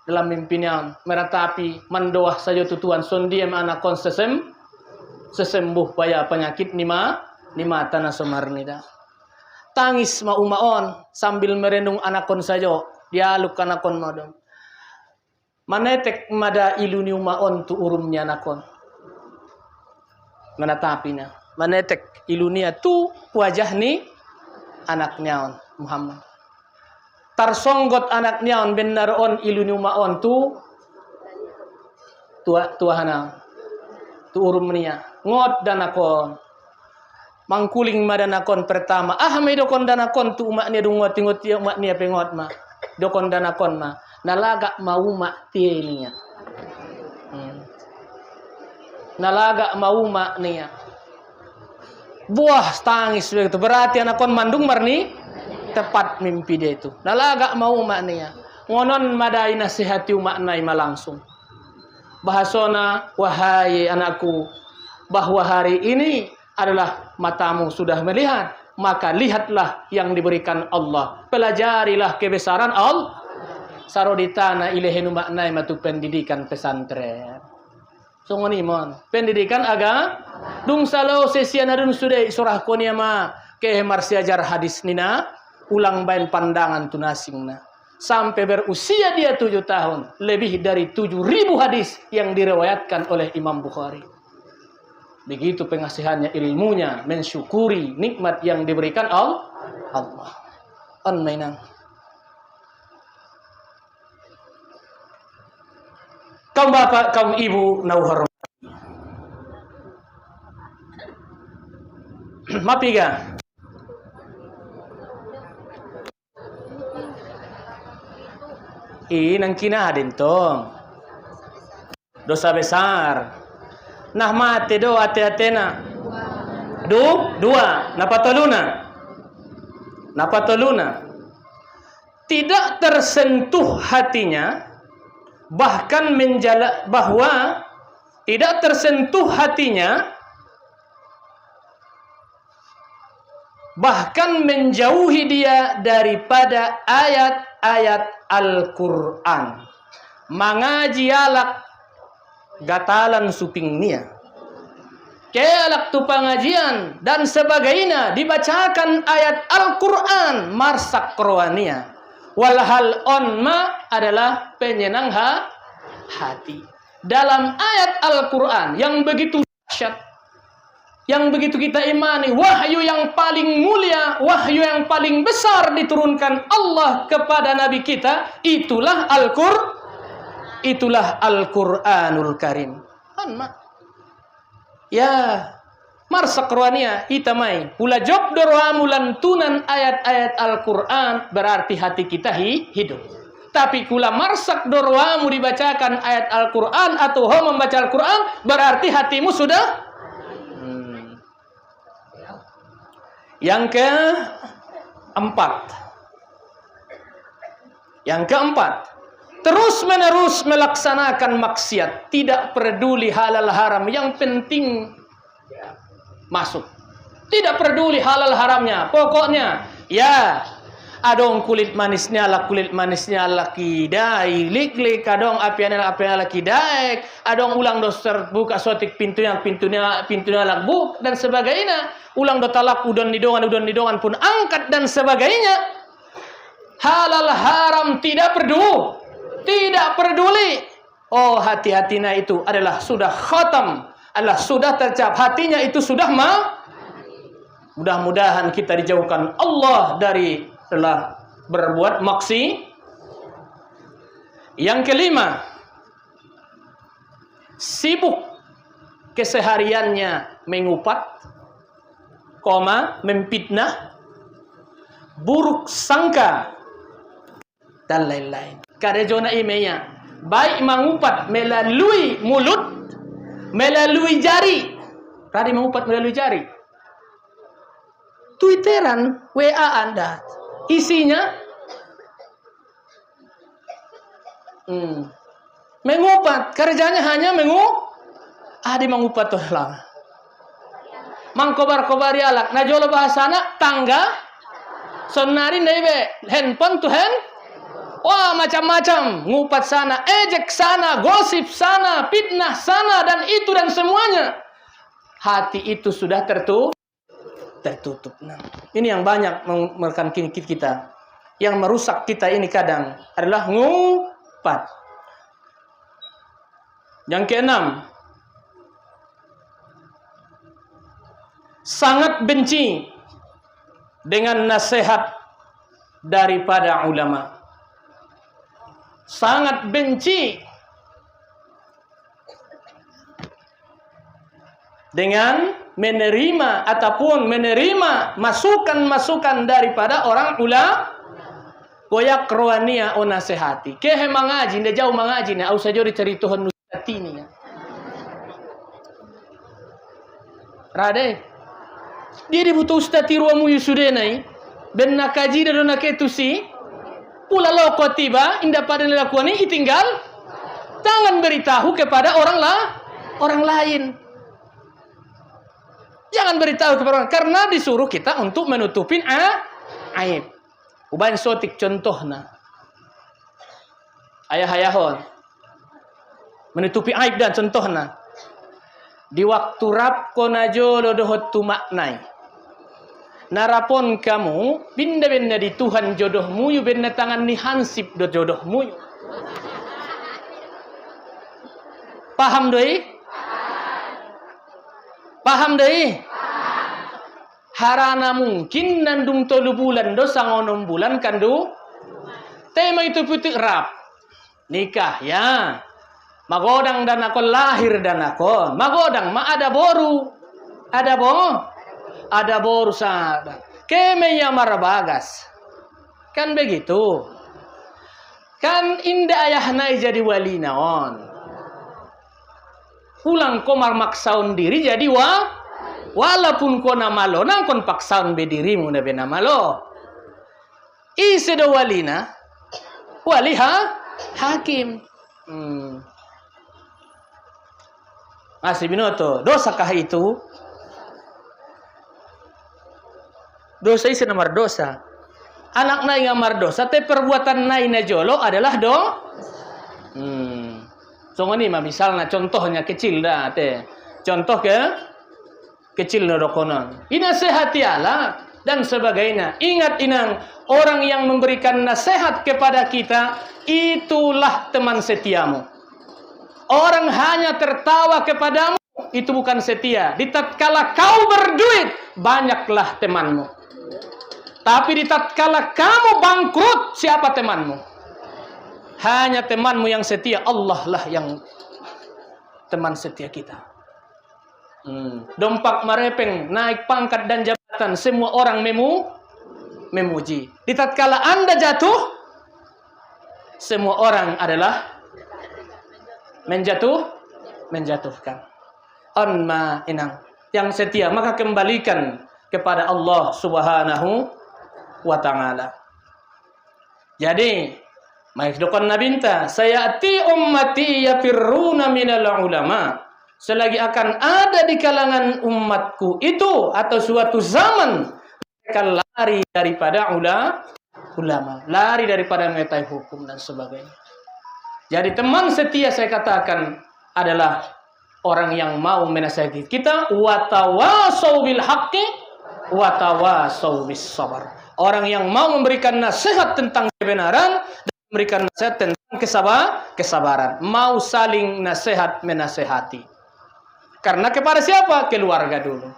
dalam mimpinya meratapi mendoa saja tutuan sondiam anakon sesembuh paya penyakit nima tanah semarnida. Tangis maumaon sambil merenung anakon saja dialuk anakon modon. Manetek mada iluni umaon tu urumnya anakon. Menatapinya. Manetek ilunia tu wajah ni anaknya Muhammad. Tarsonggot anaknya benar on iluni umaon tu tuahana tu urumnya ngot danakon mangkuling madanakon pertama me dokon danakon tu umaknya dungot tingot ya umaknya pengot ma dokon danakon ma nalaga mau mak tienya nalaga mau mak nia buah tangis begitu berarti anakon mandung marni tepat mimpi dia itu nalaga mau mak nia ngonon madai nasihati umak nai malangsung bahasona wahai anakku bahwa hari ini adalah matamu sudah melihat maka lihatlah yang diberikan Allah pelajarilah kebesaran Allah saroditana ilehenu maknai matu pendidikan pesantren songoni mon pendidikan agama dung salo sesianadun sudah surah koniama ke marsiajar hadis nina ulang bain pandangan tunasingna sampai berusia dia 7 tahun lebih dari 7.000 hadis yang diriwayatkan oleh Imam Bukhari. Begitu pengasihannya ilmunya mensyukuri nikmat yang diberikan Allah. On mainan. Kaum bapak, kaum ibu nauhar. Mapiga. Nang kinadin tong. Dosa besar. Nah mate do ate-atena. Dua. Napatoluna. Tidak tersentuh hatinya bahkan tidak tersentuh hatinya bahkan menjauhi dia daripada ayat-ayat Al-Quran. Mangaji alak gatalan supingnya. Kelak tu pengajian dan sebagainya dibacakan ayat Al-Quran marsak rohania. Walhal onma adalah penyenang hati. Dalam ayat Al-Quran yang begitu dahsyat, yang begitu kita imani, wahyu yang paling mulia, wahyu yang paling besar diturunkan Allah kepada Nabi kita, itulah Al-Quranul Karim. Ya, marsak rohania itamai. Pula job doroamu lantunan ayat-ayat Al-Quran berarti hati kita hidup. Tapi kula marsak doroamu dibacakan ayat Al-Quran atau ho membaca Al-Quran berarti hatimu sudah. Yang keempat, terus-menerus melaksanakan maksiat, tidak peduli halal haram, yang penting masuk. Tidak peduli halal haramnya, pokoknya ya adong kulit manisnya laki dai lik adong apiana laki daek adong ulang doster buka sotik pintunya lakbuk dan sebagainya ulang do talak udon nidongan pun angkat dan sebagainya. Halal haram tidak peduli. Oh, hati-hatinya itu adalah sudah khatam, adalah sudah tercap, hatinya itu sudah mudah-mudahan kita dijauhkan Allah dari telah berbuat maksi. Yang kelima, sibuk kesehariannya mengupat, memfitnah, buruk sangka dan lain-lain. Karejona imenya baik mengupat melalui mulut, melalui jari. Tadi mengupat melalui jari. Twitteran, WA Anda isinya Mengupat, kerjanya hanya mengupat tuh lah. Mangkobar-kobari alak. Najolo bahasana tangga. Sonari nebe handphone tuh wah macam-macam. Ngupat sana, ejek sana, gosip sana, fitnah sana, dan itu dan semuanya. Hati itu sudah tertutup. Nah, ini yang banyak merekan kita. Yang merusak kita ini kadang adalah ngupat. Yang keenam, sangat benci dengan nasihat daripada ulama. Sangat benci dengan menerima masukan-masukan daripada orang ulama. Koyak rohania o nasihati. Kehe mangaji, nda jauh mangaji na au sajo diceritohan nusatini. Rade. Dia dibutuh ustati ruamu yusudenai. Ben nakaji da dona ketusi. Pula loko tiba inda pada lakuani itinggal. Jangan beritahu kepada orang lain. Jangan beritahu kepada orang, karena disuruh kita untuk menutupin aib. Uban sotik contohna. Ayah-ayahon. Menutupi aib dan contohna. Di waktu rap konajolo dohot tumaknai. Narapon kamu, binda-binda di Tuhan jodohmu, yu binda tangan ni hansip do jodohmu. Paham doi? Paham doi? Harana mungkin nandung 3 bulan do sangonom bulan kandu. Tema itu putih rap. Nikah ya. Magodang dan akon lahir dan akon. Magodang ma ada boru. Ada boru sada. Kemenya marabagas. Kan begitu. Kan indah ayahna jadi wali naon. Pulang komar maksaun diri jadi walaupun kona malo, nang kon paksaun bedirimu na benamalo. Isedo walina, hakim. Masih binoto, dosakah itu? Dosa isi nomor dosa. Anak nai ngamar dosa, te perbuatan nai na jolo adalah So ini misalnya contohnya kecil dah te. Contoh kecil nodokonon. Inasehati Allah dan sebagainya. Ingat inang, orang yang memberikan nasihat kepada kita itulah teman setiamu. Orang hanya tertawa kepadamu itu bukan setia. Di tatkala kau berduit, banyaklah temanmu. Tapi di tatkala kamu bangkrut, siapa temanmu? Hanya temanmu yang setia. Allah lah yang teman setia kita. Dompak marepeng, naik pangkat dan jabatan, semua orang memuji. Di tatkala Anda jatuh, semua orang adalah menjatuhkan. Onma inang yang setia, maka kembalikan kepada Allah Subhanahu wa ta'ala. Jadi, maikdokon nabinta, sayati ummati yafirruna minal ulama. Selagi akan ada di kalangan umatku itu atau suatu zaman mereka lari daripada ulama, lari daripada mengetahui hukum dan sebagainya. Jadi teman setia saya katakan adalah orang yang mau menasihati kita, watawasau bil haqqi watawasau bis sabar. Orang yang mau memberikan nasihat tentang kebenaran dan memberikan nasihat tentang kesabaran, mau saling nasihat menasihati. Karena kepada siapa? Keluarga dulu.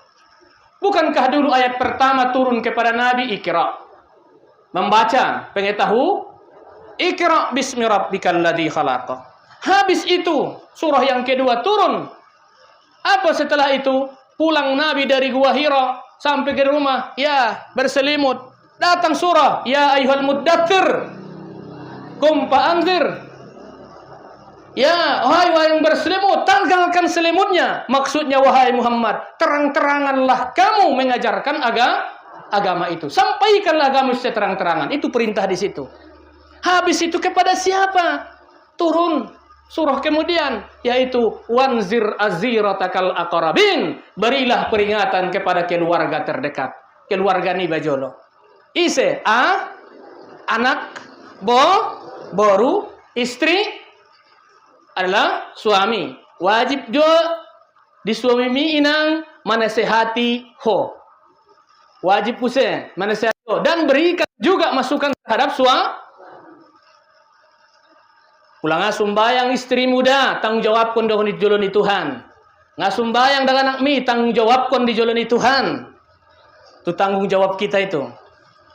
Bukankah dulu ayat pertama turun kepada Nabi Iqra? Membaca, pengetahu. Iqra bismi rabbikal ladzi khalaq. Habis itu surah yang kedua turun. Apa setelah itu? Pulang Nabi dari Gua Hira sampai ke rumah, ya berselimut. Datang surah, ya ayyuhal muddatsir. Qum fa'anzir. Ya, wahai yang berselimut, tanggalkan selimutnya. Maksudnya, wahai Muhammad, terang-teranganlah kamu mengajarkan agama itu. Sampaikanlah agama secara terang-terangan. Itu perintah di situ. Habis itu kepada siapa? turun surah kemudian, yaitu wanzir aziratakal aqrabin, berilah peringatan kepada keluarga terdekat. Keluarga ni bajolo. Ise anak, boru, istri adalah suami. Wajib juga di suami mi inang manasehati ho. Wajib puse manasehati ho, dan berikan juga masukan terhadap Pulang ngasumbayang istri muda, tanggung jawab kon dohon di joloni Tuhan. Ngasumbayang dengan anak mi, tanggung jawab kon di joloni Tuhan. Itu tanggung jawab kita itu.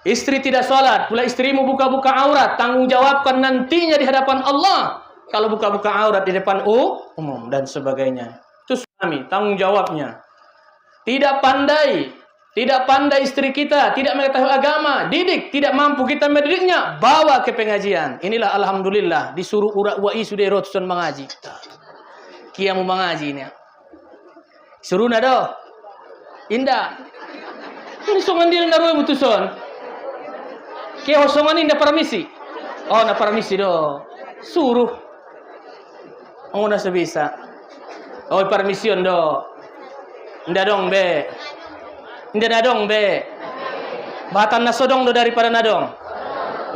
Istri tidak sholat, pula istrimu buka-buka aurat, tanggung jawab kon nantinya di hadapan Allah. Kalau buka-buka aurat di depan umum dan sebagainya. Itu suami, tanggung jawabnya. Tidak pandai istri kita, tidak mengetahui agama, didik, tidak mampu kita mendidiknya, bawa ke pengajian. Inilah alhamdulillah disuruh urak wa isude rotson mengaji. Kia mau mengaji ini. Suruh nado. Indah. Ini songan dia naruh butuson. Kia songan indah permisi. Oh, na permisi do. Suruh. Oh, na sebisa. Oh, permission do. Indah dong be. Indah nadong be. Batan na sodong do daripada nadong.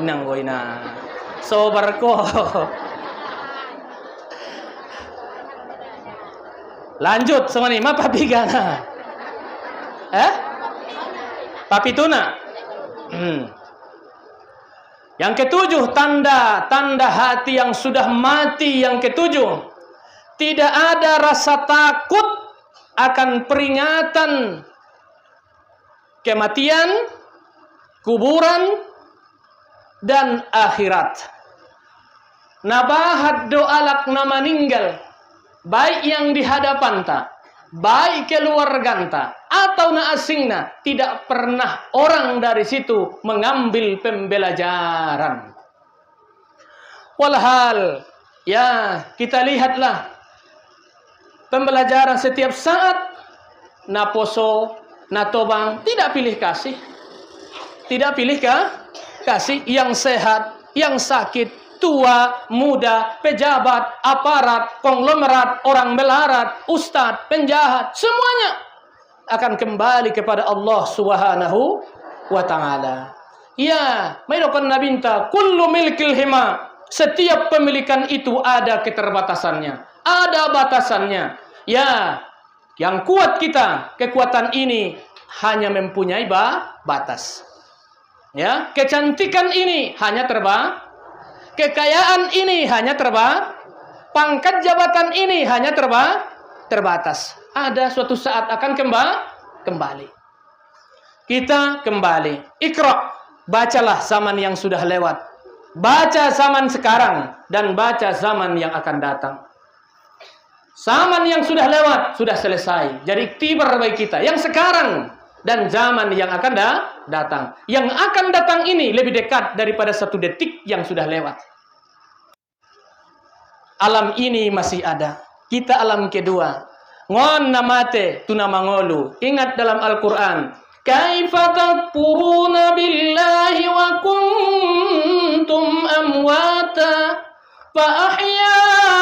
Inang boy na. Sobar ko. Lanjut sama ni, mapapigana. Papituna. Yang ketujuh, tanda hati yang sudah mati. Yang ketujuh, tidak ada rasa takut akan peringatan kematian, kuburan, dan akhirat. Nabahat doalak na meninggal, baik yang di hadapan ta, baik keluarganta, atau na asingna, tidak pernah orang dari situ mengambil pembelajaran. Walhal, ya kita lihatlah pembelajaran setiap saat. Na poso, na tobang, tidak pilih kasih. Tidak pilih kasih. Yang sehat, yang sakit, tua, muda, pejabat, aparat, konglomerat, orang melarat, ustadz, penjahat, semuanya akan kembali kepada Allah Subhanahu wa ta'ala. Ya, mayrokan nabinta, kullu milkil hima. Setiap pemilikan itu ada keterbatasannya, ada batasannya. Ya, yang kuat kita, kekuatan ini hanya mempunyai batas. Ya, kecantikan ini hanya kekayaan ini hanya pangkat jabatan ini hanya terbatas. Ada suatu saat akan kembali. Kita kembali. Iqra, bacalah zaman yang sudah lewat. Baca zaman sekarang dan baca zaman yang akan datang. Zaman yang sudah lewat, sudah selesai. Jadi tibar bagi kita. Yang sekarang dan zaman yang akan datang. Yang akan datang ini lebih dekat daripada 1 detik yang sudah lewat. Alam ini masih ada. Kita alam kedua. Ngon namate tunamangolu. Ingat dalam Al-Quran. Kaifa takfuruna billahi wa kuntum amwata. Fa'ahyakum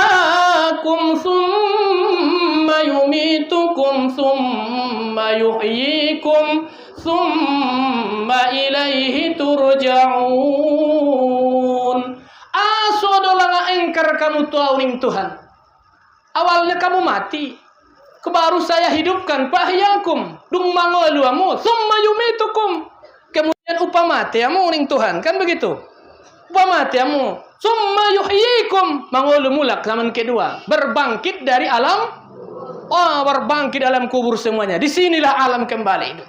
thumma yumitukum thumma yuhyikum thumma ilaihi turja'un. Asodolah engkar kamu tuauning Tuhan. Awalnya kamu mati, kebaru saya hidupkan. Fa'ahyakum dung mangoluamu thumma yumitukum. Kemudian upamatiamu ning Tuhan, kan begitu? Upamatiamu summa yuhyikum, mangulu mulak zaman kedua, berbangkit dari alam, berbangkit dalam kubur semuanya. Disinilah alam kembali itu.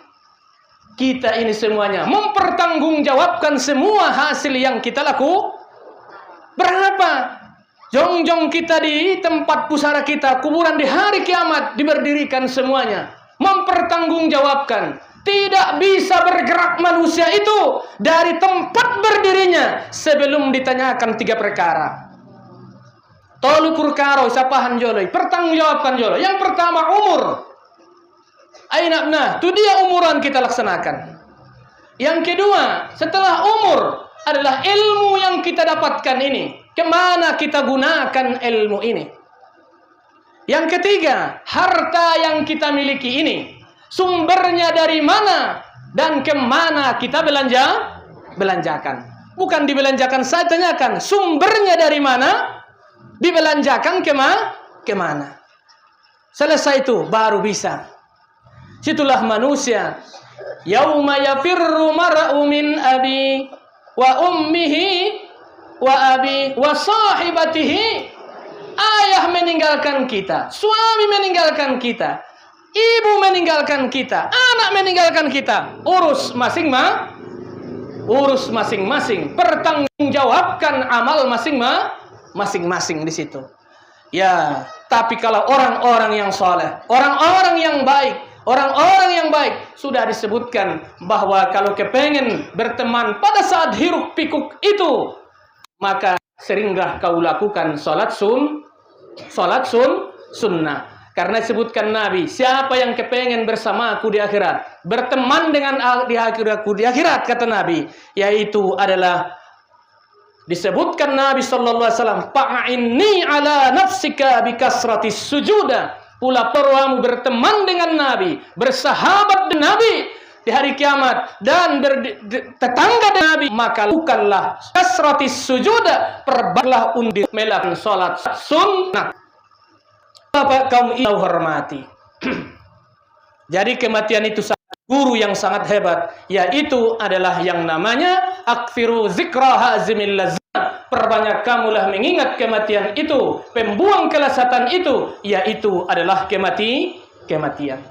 Kita ini semuanya mempertanggungjawabkan semua hasil yang kita berapa jongjong kita di tempat pusara kita, kuburan di hari kiamat diberdirikan semuanya, mempertanggungjawabkan. Tidak bisa bergerak manusia itu dari tempat berdirinya sebelum ditanyakan 3 perkara. Tolu purkaro sapahan joloi, pertanggungjawabkan joloi. Yang pertama umur. Ainabna, itu dia umuran kita laksanakan. Yang kedua, setelah umur adalah ilmu yang kita dapatkan ini. Kemana kita gunakan ilmu ini? Yang ketiga, harta yang kita miliki ini, sumbernya dari mana dan kemana kita belanjakan. Bukan dibelanjakan, saya tanyakan, sumbernya dari mana, dibelanjakan kemana. Selesai itu, baru bisa. Situlah manusia. Yauma yafirru mar'u min abi wa ummihi wa abi wa sahibatihi. Ayah meninggalkan kita, suami meninggalkan kita, ibu meninggalkan kita, anak meninggalkan kita. Urus masing-masing, pertanggungjawabkan amal masing-masing di situ. Ya, tapi kalau orang-orang yang soleh, orang-orang yang baik, sudah disebutkan bahwa kalau kepengen berteman pada saat hiruk pikuk itu, maka seringlah kau lakukan sholat sunnah. Karena disebutkan Nabi, siapa yang kepengen bersamaku di akhirat, berteman dengan di akhirat, kata Nabi, yaitu adalah disebutkan Nabi sallallahu alaihi wasallam, fa'inni ala nafsika bikasratis sujuda. Pula perlumu berteman dengan Nabi, bersahabat dengan Nabi di hari kiamat dan tetangga dengan Nabi, maka lakukanlah kasratis sujuda, perbanyaklah untuk melakukan salat sunnah. Bapak kaum ibu hormati. Jadi kematian itu guru yang sangat hebat, yaitu adalah yang namanya akfiru zikra hazimil lazat. Perbanyak kamulah mengingat kematian itu, pembuang kelezatan itu, yaitu adalah kematian.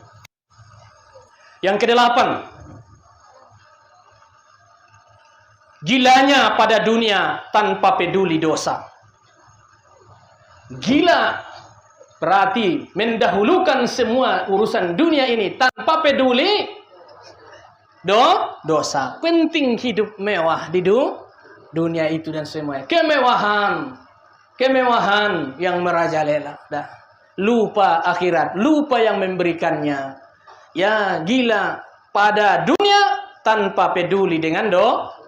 Yang kedelapan, gilanya pada dunia tanpa peduli dosa. Gila berarti mendahulukan semua urusan dunia ini tanpa peduli dosa. Penting hidup mewah di dunia itu dan semuanya. Kemewahan yang merajalela. Lupa akhirat, lupa yang memberikannya. Ya, gila pada dunia tanpa peduli dengan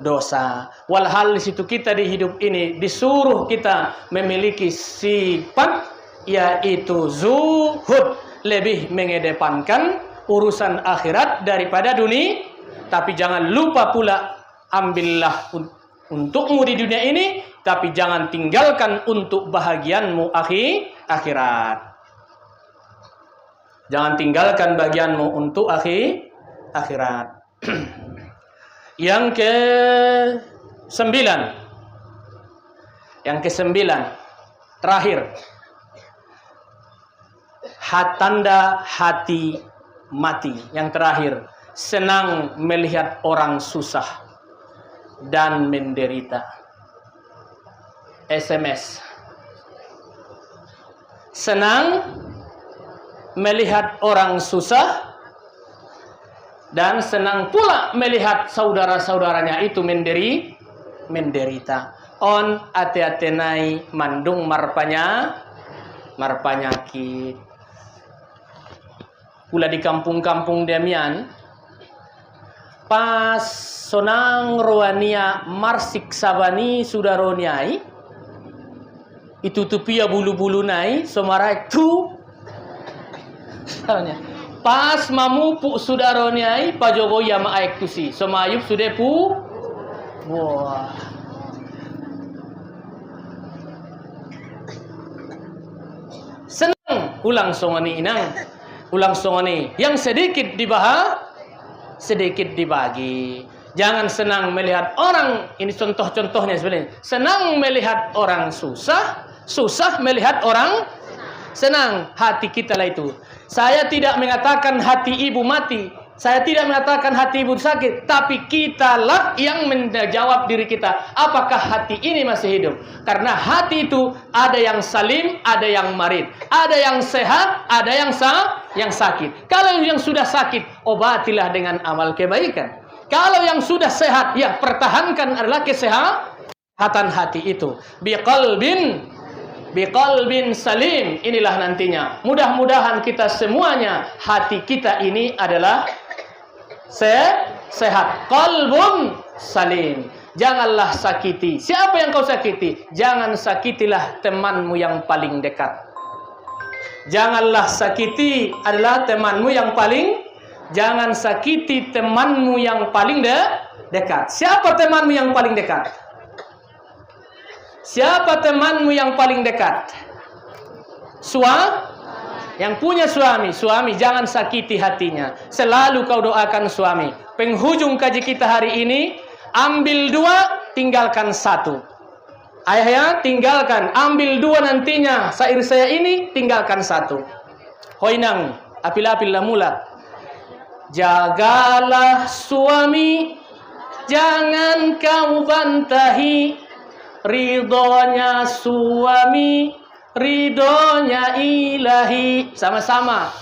dosa. Walhal di situ kita di hidup ini disuruh kita memiliki sifat, yaitu zuhud, lebih mengedepankan urusan akhirat daripada dunia. Tapi jangan lupa pula, ambillah untukmu di dunia ini, tapi jangan tinggalkan untuk bahagianmu akhirat. Jangan tinggalkan bagianmu untuk akhirat. Yang ke-9, terakhir, tanda hati mati. Yang terakhir, senang melihat orang susah dan menderita. SMS. Senang melihat orang susah dan senang pula melihat saudara-saudaranya itu menderita. On ate-atenai mandung marpanyakit. Pula di kampung-kampung demian, pas sonang roania marsik sabani sudaroniai, itu tupia bulu-bulu nai somarai tu. Pas mamupuk sudaroniai pajogo yama aek tusi somayup sudepu. Wah. Senang ulang songoni inang. Ulang songoni yang sedikit sedikit dibagi. Jangan senang melihat orang, ini contoh-contohnya sebenarnya. Senang melihat orang susah melihat orang senang. Hati kita lah itu. Saya tidak mengatakan hati ibu mati, saya tidak mengatakan hati ibu sakit, tapi kitalah yang menjawab diri kita, apakah hati ini masih hidup? Karena hati itu ada yang salim, ada yang marid, ada yang sehat, ada yang sakit. Kalau yang sudah sakit, obatilah dengan amal kebaikan. Kalau yang sudah sehat, ya pertahankan adalah kesehatan hati itu. Biqalbin salim. Inilah nantinya. Mudah-mudahan kita semuanya, hati kita ini adalah sehat. Qalbun salim. janganlah sakiti. Siapa yang kau sakiti? Jangan sakitilah temanmu yang paling dekat. Janganlah sakiti adalah temanmu yang paling. Jangan sakiti temanmu yang paling dekat. Siapa temanmu yang paling dekat? Siapa temanmu yang paling dekat? Yang punya suami. Suami, jangan sakiti hatinya. Selalu kau doakan suami. Penghujung kaji kita hari ini, ambil 2, tinggalkan 1. Ayahnya tinggalkan, ambil 2 nantinya. Syair saya ini tinggalkan 1. Hoinang, apil-apil lamulat. Jagalah suami, jangan kau bantahi. Ridhonya suami, ridhonya ilahi. Sama-sama.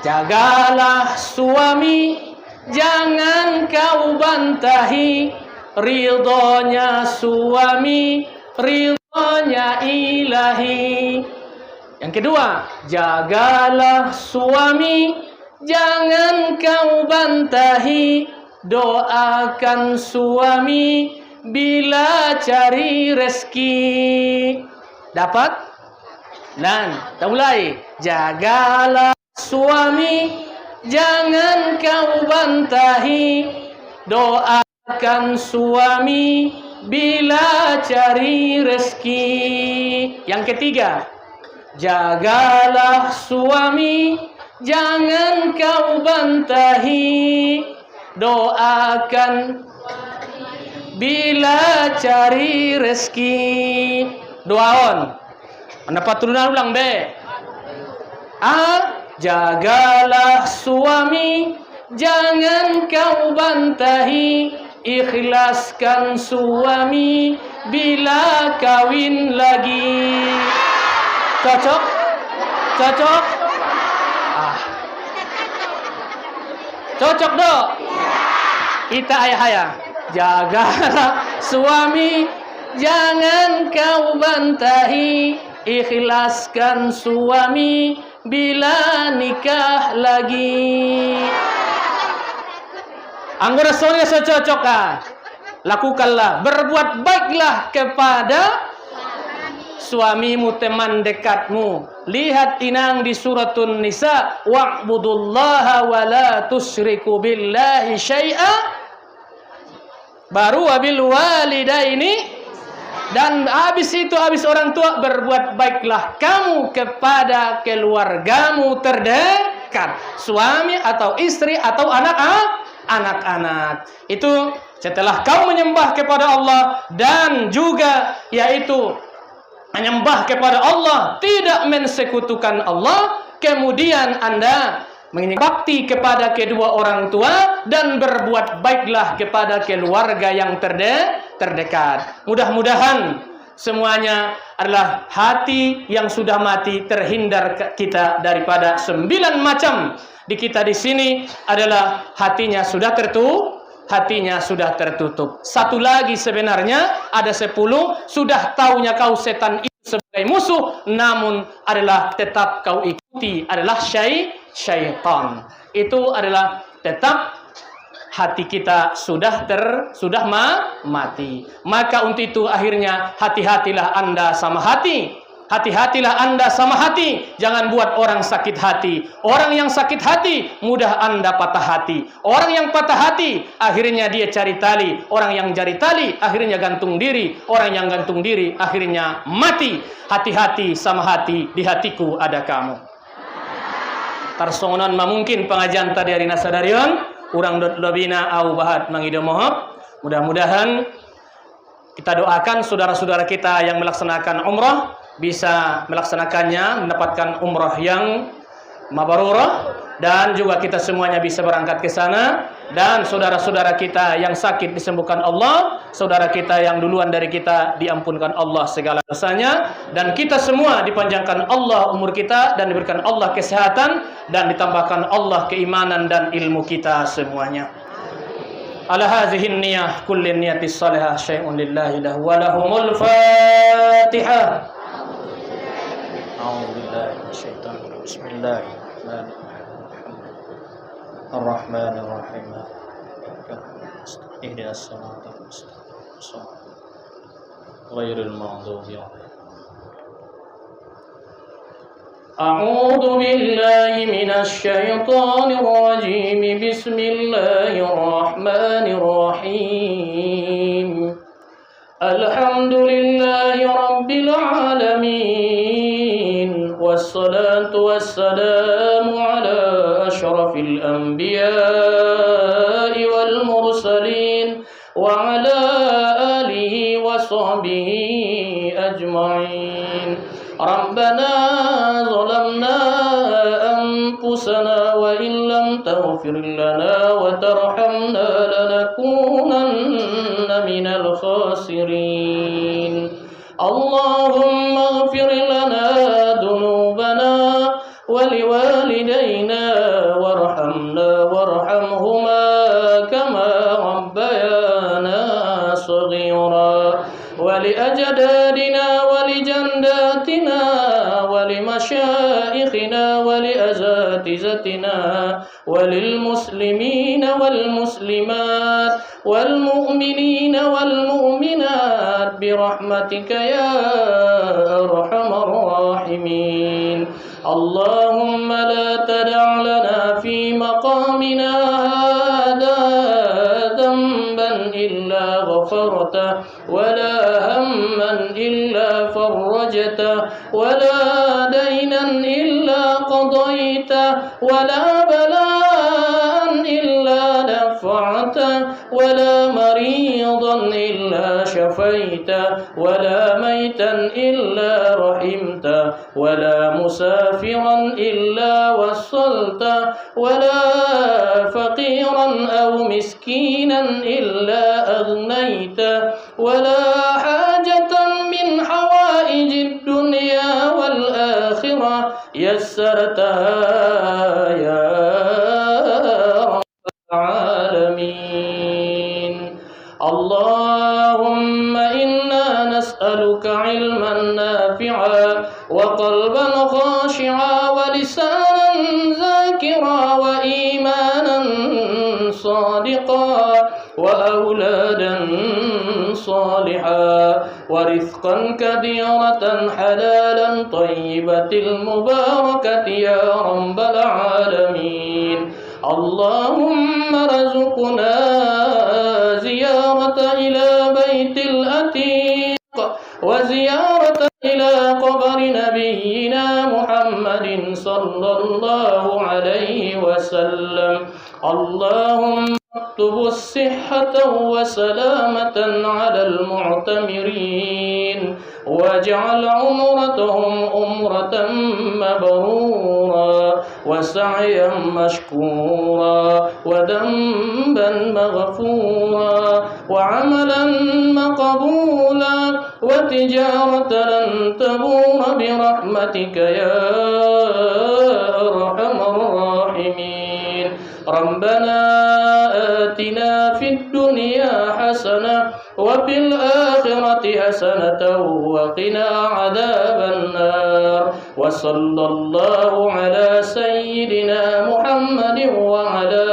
Jagalah suami, jangan kau bantahi. Ridhonya suami, ridhonya ilahi. Yang kedua, jagalah suami, jangan kau bantahi. Doakan suami bila cari rezeki. Dapat? Dan kita mulai. Jagalah suami, jangan kau bantahi. Doakan suami bila cari rezeki. Yang ketiga, jagalah suami, jangan kau bantahi. Doakan bila cari rezeki. Doaon. Mendapat turunan ulang B. A. Jagalah suami, jangan kau bantahi. Ikhlaskan suami bila kawin lagi. Cocok? Cocok? Cocok dok? Kita ayah-ayah. Jagalah suami, jangan kau bantahi. Ikhlaskan suami bila nikah lagi. Anggota suami secocok. Lakukanlah, berbuat baiklah kepada suamimu, teman dekatmu. Lihat inang di suratun Nisa, wa'budullaha wa la tusyriku billahi syai'a. Baru wabil walidaini, dan habis itu, habis orang tua, berbuat baiklah kamu kepada keluargamu terdekat, suami atau istri atau anak-anak. Itu setelah kau menyembah kepada Allah, dan juga yaitu menyembah kepada Allah, tidak mensekutukan Allah, kemudian Anda mengabdi kepada kedua orang tua dan berbuat baiklah kepada keluarga yang terdekat. Mudah-mudahan semuanya adalah hati yang sudah mati terhindar kita daripada 9 macam. Di kita di sini adalah hatinya sudah tertutup. Satu lagi sebenarnya ada 10, sudah taunya kau setan itu sebagai musuh, namun adalah tetap kau ikuti adalah syaitan. Itu adalah tetap hati kita sudah mati. Maka untuk itu akhirnya hati-hatilah Anda sama hati. Hati-hatilah Anda sama hati. Jangan buat orang sakit hati. Orang yang sakit hati mudah Anda patah hati. Orang yang patah hati akhirnya dia cari tali. Orang yang cari tali akhirnya gantung diri. Orang yang gantung diri akhirnya mati. Hati-hati sama hati. Di hatiku ada kamu. Tarsongonan mungkin pengajian tadi hari nasadarion. Urang dobina au bahat mangido mohon. Mudah-mudahan kita doakan saudara-saudara kita yang melaksanakan umrah bisa melaksanakannya, mendapatkan umrah yang mabrurah, dan juga kita semuanya bisa berangkat ke sana, dan saudara-saudara kita yang sakit disembuhkan Allah, saudara kita yang duluan dari kita diampunkan Allah segala dosanya, dan kita semua dipanjangkan Allah umur kita dan diberikan Allah kesehatan dan ditambahkan Allah keimanan dan ilmu kita semuanya. Ala hadhihi niyah kulli niyatis salihah syai'un lillahi lahu wa lahumul Fatihah. Bismillahirrahmanirrahim. Ihdinas siratal mustaqim. غير المغضوب عليهم. أعوذ بالله من الشيطان الرجيم. بسم الله الرحمن الرحيم. الحمد لله رب العالمين، والصلاة والسلام على أشرف الأنبياء والمرسلين وعلى آله وصحبه أجمعين. ربنا ظلمنا أنفسنا وإن لم تغفر لنا وترحمنا لنكونن من الخاسرين. اللهم اغفر لنا ذنوبنا ولوالدينا وارحمنا وارحمهما كما ربيانا صغيرا، ولأجدادنا ولجداتنا ولمشائخنا ولأساتذتنا وللمسلمين والمسلمات والمؤمنين والمؤمنات برحمتك يا أرحم الراحمين. اللهم لا تدع لنا في مقامنا هذا ذنبا إلا غفرته، ولا هما إلا فرجته، ولا دينا إلا قضيته، ولا بلاء إلا دفعته، ولا مريضا إلا شفيته، ولا ميتا إلا رحمته، ولا مسافرا إلا وصلته، ولا فقيرا أو مسكينا إلا أغنيته، ولا حاجة من حوائج الدنيا والآخرة يسرتها يا رب العالمين. اللهم إنا نسألك علما نافعا وقلبا خاشعا ولسانا ذاكرا وإيمانا صادقا وأولادا صالحا ورزقا كثيرة حلالا طيبة المباركة يا رب العالمين. اللهم ارزقنا زيارة إلى بيت الأتيق وزيارة إلى قبر نبينا محمد صلى الله عليه وسلم. اللهم اكتب الصحة وسلامة على المعتمرين، واجعل عمرتهم أمرة مبرورا وسعيا مشكورا وذنبا مغفورا وعملا مقبولا وتجارة لن تبور برحمتك يا أرحم الراحمين. ربنا آتنا في الدنيا حسنة وفي الآخرة حسنة وقنا عذاب النار. وصلى الله على سيدنا محمد وعلى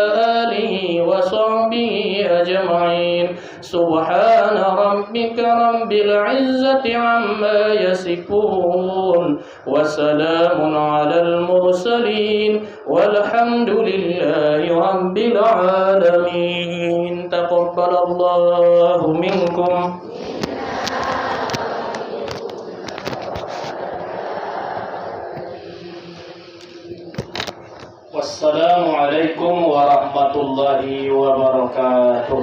آله وصحبه أجمعين. سبحان ربك رب العزة عما يصفون وسلام على المرسلين والحمد لله رب العالمين. تقبل الله منكم. Wassalamualaikum warahmatullahi wabarakatuh.